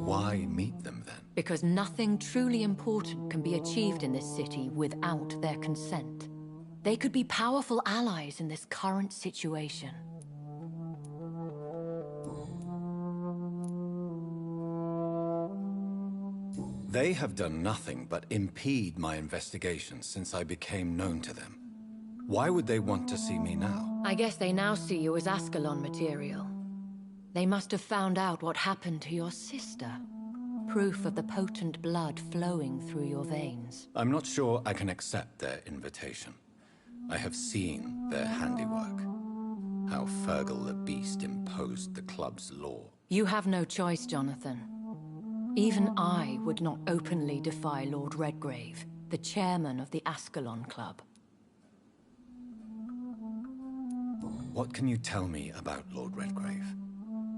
Why meet them then? Because nothing truly important can be achieved in this city without their consent. They could be powerful allies in this current situation. They have done nothing but impede my investigations since I became known to them. Why would they want to see me now? I guess they now see you as Ascalon material. They must have found out what happened to your sister. Proof of the potent blood flowing through your veins. I'm not sure I can accept their invitation. I have seen their handiwork. How Fergal the Beast imposed the club's law. You have no choice, Jonathan. Even I would not openly defy Lord Redgrave, the chairman of the Ascalon Club. What can you tell me about Lord Redgrave?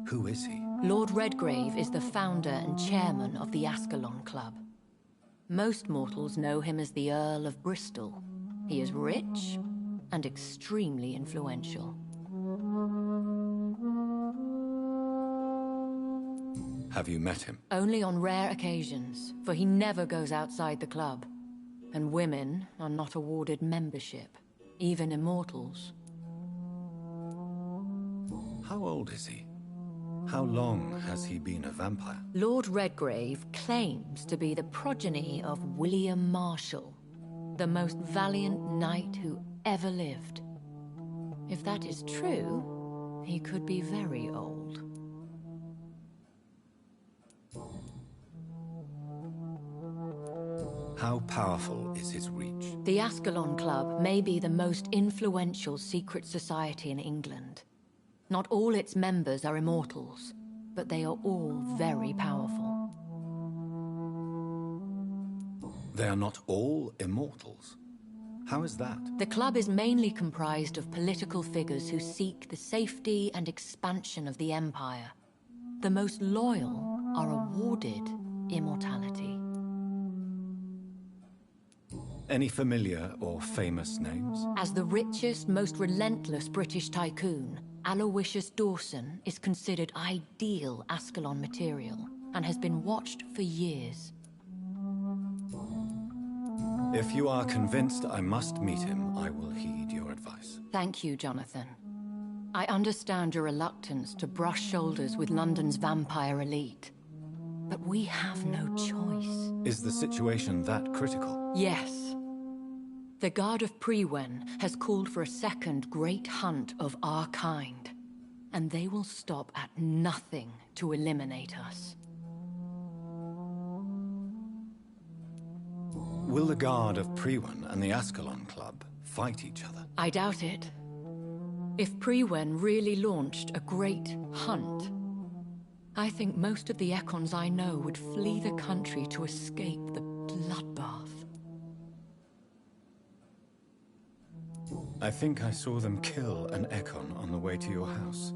Who is he? Lord Redgrave is the founder and chairman of the Ascalon Club. Most mortals know him as the Earl of Bristol. He is rich and extremely influential. Have you met him? Only on rare occasions, for he never goes outside the club. And women are not awarded membership, even immortals. How old is he? How long has he been a vampire? Lord Redgrave claims to be the progeny of William Marshall, the most valiant knight who ever lived. If that is true, he could be very old. How powerful is his reach? The Ascalon Club may be the most influential secret society in England. Not all its members are immortals, but they are all very powerful. They are not all immortals. How is that? The club is mainly comprised of political figures who seek the safety and expansion of the Empire. The most loyal are awarded immortality. Any familiar or famous names? As the richest, most relentless British tycoon, Aloysius Dawson is considered ideal Ascalon material and has been watched for years. If you are convinced I must meet him, I will heed your advice. Thank you, Jonathan. I understand your reluctance to brush shoulders with London's vampire elite. But we have no choice. Is the situation that critical? Yes. The Guard of Prewen has called for a second great hunt of our kind. And they will stop at nothing to eliminate us. Will the Guard of Prewen and the Ascalon Club fight each other? I doubt it. If Prewen really launched a great hunt, I think most of the Ekons I know would flee the country to escape the bloodbath. I think I saw them kill an Ekon on the way to your house.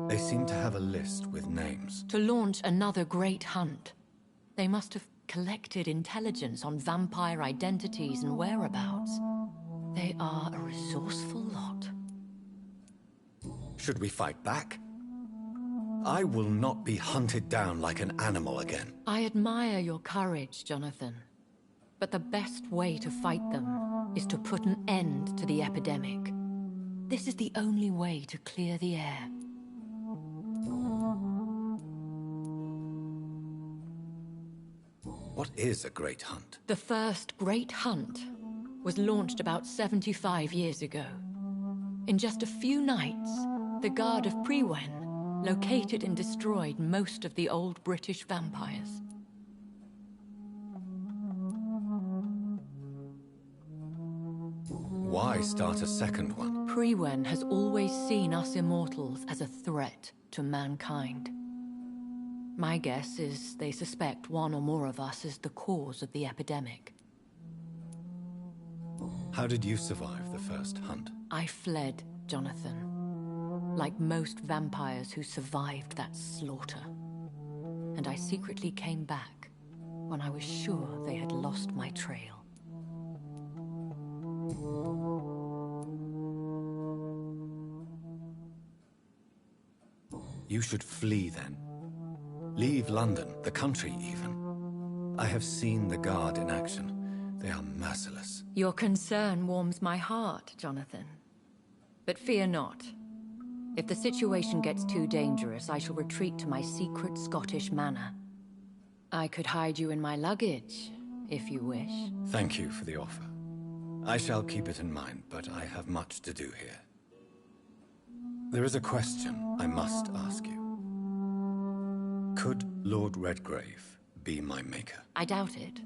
They seem to have a list with names. To launch another great hunt, they must have collected intelligence on vampire identities and whereabouts. They are a resourceful lot. Should we fight back? I will not be hunted down like an animal again. I admire your courage, Jonathan. But the best way to fight them is to put an end to the epidemic. This is the only way to clear the air. What is a great hunt? The first great hunt was launched about 75 years ago. In just a few nights, the Guard of Prewen located and destroyed most of the old British vampires. Why start a second one? Prewen has always seen us immortals as a threat to mankind. My guess is they suspect one or more of us is the cause of the epidemic. How did you survive the first hunt? I fled, Jonathan. Like most vampires who survived that slaughter. And I secretly came back when I was sure they had lost my trail. You should flee then. Leave London, the country even. I have seen the Guard in action. They are merciless. Your concern warms my heart, Jonathan. But fear not. If the situation gets too dangerous, I shall retreat to my secret Scottish manor. I could hide you in my luggage, if you wish. Thank you for the offer. I shall keep it in mind, but I have much to do here. There is a question I must ask you. Could Lord Redgrave be my maker? I doubt it.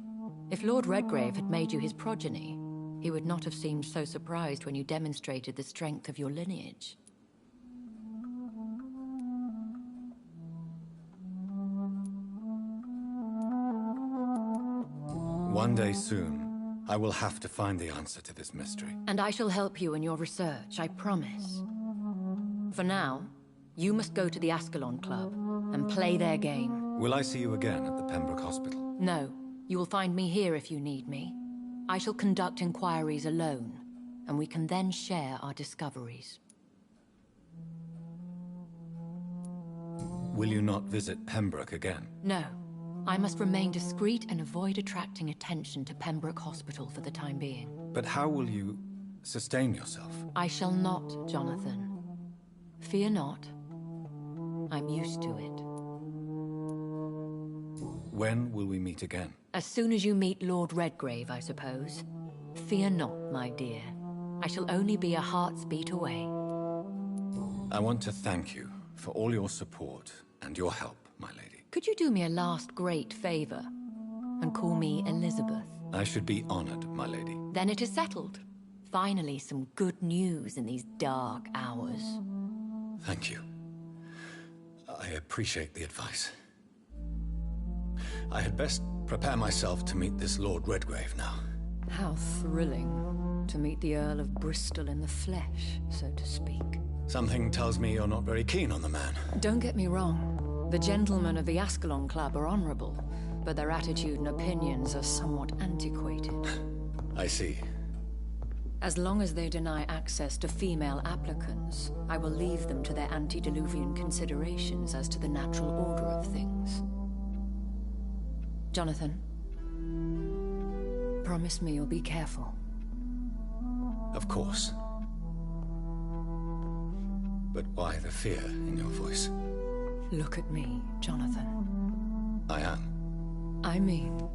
If Lord Redgrave had made you his progeny, he would not have seemed so surprised when you demonstrated the strength of your lineage. One day soon, I will have to find the answer to this mystery. And I shall help you in your research, I promise. For now, you must go to the Ascalon Club and play their game. Will I see you again at the Pembroke Hospital? No. You will find me here if you need me. I shall conduct inquiries alone, and we can then share our discoveries. Will you not visit Pembroke again? No. I must remain discreet and avoid attracting attention to Pembroke Hospital for the time being. But how will you sustain yourself? I shall not, Jonathan. Fear not. I'm used to it. When will we meet again? As soon as you meet Lord Redgrave, I suppose. Fear not, my dear. I shall only be a heart's beat away. I want to thank you for all your support and your help, my lady. Could you do me a last great favor and call me Elizabeth? I should be honored, my lady. Then it is settled. Finally, some good news in these dark hours. Thank you. I appreciate the advice. I had best prepare myself to meet this Lord Redgrave now. How thrilling to meet the Earl of Bristol in the flesh, so to speak. Something tells me you're not very keen on the man. Don't get me wrong. The gentlemen of the Ascalon Club are honorable, but their attitude and opinions are somewhat antiquated. I see. As long as they deny access to female applicants, I will leave them to their antediluvian considerations as to the natural order of things. Jonathan, promise me you'll be careful. Of course. But why the fear in your voice? Look at me, Jonathan. I am. I mean,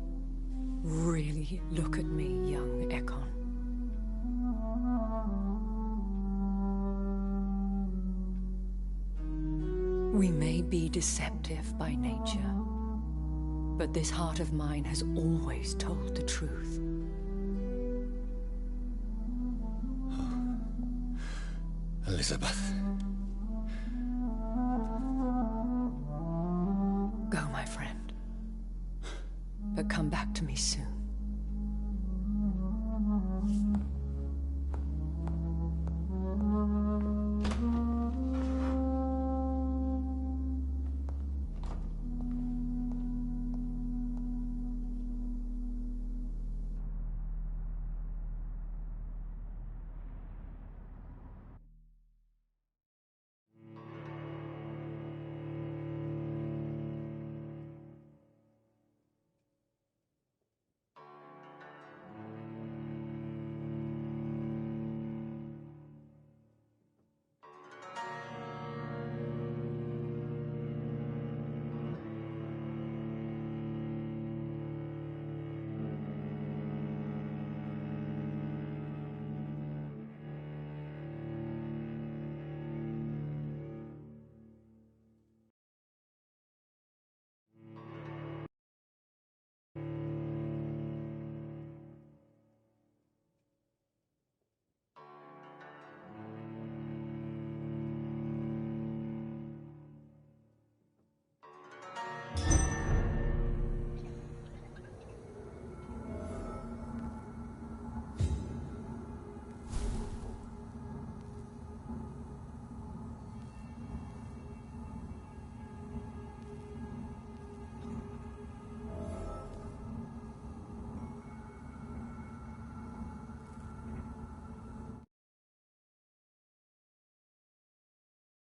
really look at me, young Ekon. We may be deceptive by nature, but this heart of mine has always told the truth. Elizabeth. Go, my friend. But come back to me soon.